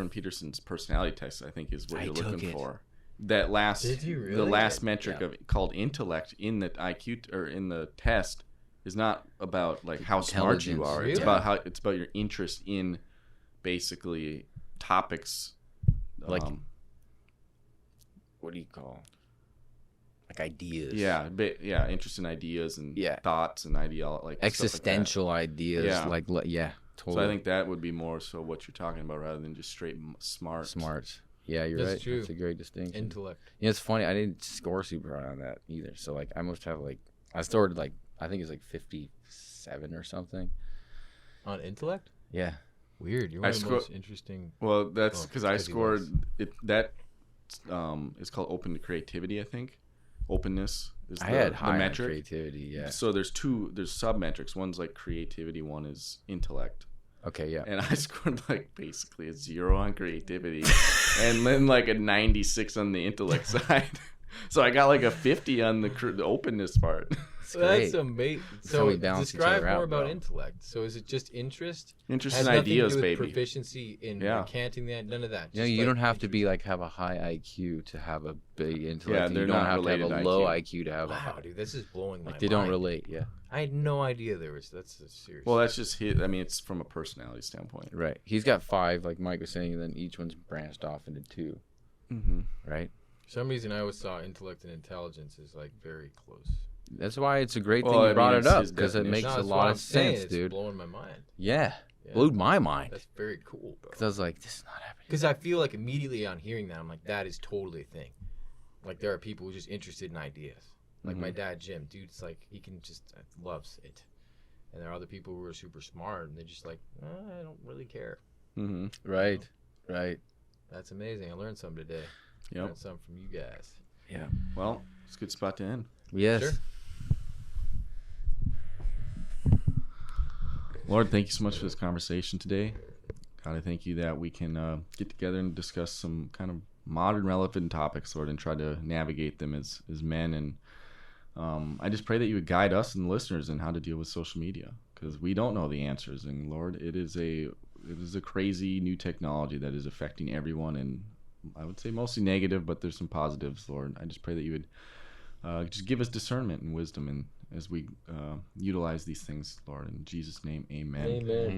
Peterson's personality test, I think is what you're looking for. That last, Did you really? the last metric of called intellect in the IQ or in the test is not about like how smart you are. Really? It's about your interest in basically topics Like, what do you call? Like ideas. interest in ideas and Yeah. thoughts and ideology, like Existential stuff ideas. Yeah. Like, yeah, like that. totally. So I think that would be more so what you're talking about rather than just straight smart. Smart. Yeah, you're That's right. true. That's a great distinction. Intellect. Yeah, it's funny. I didn't score super high on that either. So like, I must have like, I scored like, I think it's like 57 or something. On intellect? Yeah. Weird. You're one of the most interesting. Well, that's because I Heavy scored ones. it. That is called open to creativity. I think openness is I had the high on metric. creativity. Yeah. So there's sub metrics. One's like creativity. One is intellect. Okay. Yeah. And I scored like basically a 0 on creativity, and then like a 96 on the intellect side. So I got like a 50 on the openness part. It's great. That's amazing. That's how So we balance each describe other more out, about bro. intellect. So is it just interest? Interest Has in nothing ideas, to do with baby. proficiency in Yeah. canting that. None of that. You know, Just you like don't have to interest. be like have a high IQ to have a big intellect. Yeah, and they're you don't not have to have a related to low IQ. IQ to have a Wow, high. dude, this is blowing my Like they mind. don't relate. Yeah. I had no idea there was. That's a serious. Well, that's just his. I mean, it's from a personality standpoint. Right. He's got 5, like Mike was saying, and then each one's branched off into 2. Mm-hmm. Right. For some reason, I always saw intellect and intelligence as like very close. That's why it's a great Well, thing I you mean, brought it it's up his because it definition. makes No, a that's lot what of I'm saying. sense, It's dude. blowing my mind. Yeah. Yeah. Blew my mind. That's very cool, bro. Because I was like, this is not happening. Because I feel like immediately on hearing that, I'm like, that is totally a thing. Like there are people who are just interested in ideas. Like my dad, Jim, dude, it's like he can just loves it. And there are other people who are super smart, and they're just like, I don't really care. Right. That's amazing. I learned something today. Yep. Learned something from you guys. Yeah. Well, it's a good spot to end. Yes. Sure. Lord, thank you so much for this conversation today. God, I thank you that we can get together and discuss some kind of modern relevant topics, Lord, and try to navigate them as men. And I just pray that you would guide us and the listeners in how to deal with social media, because we don't know the answers. And Lord, it is a crazy new technology that is affecting everyone, and I would say mostly negative, but there's some positives, Lord. I just pray that you would just give us discernment and wisdom and as we utilize these things, Lord. In Jesus' name, amen. Amen.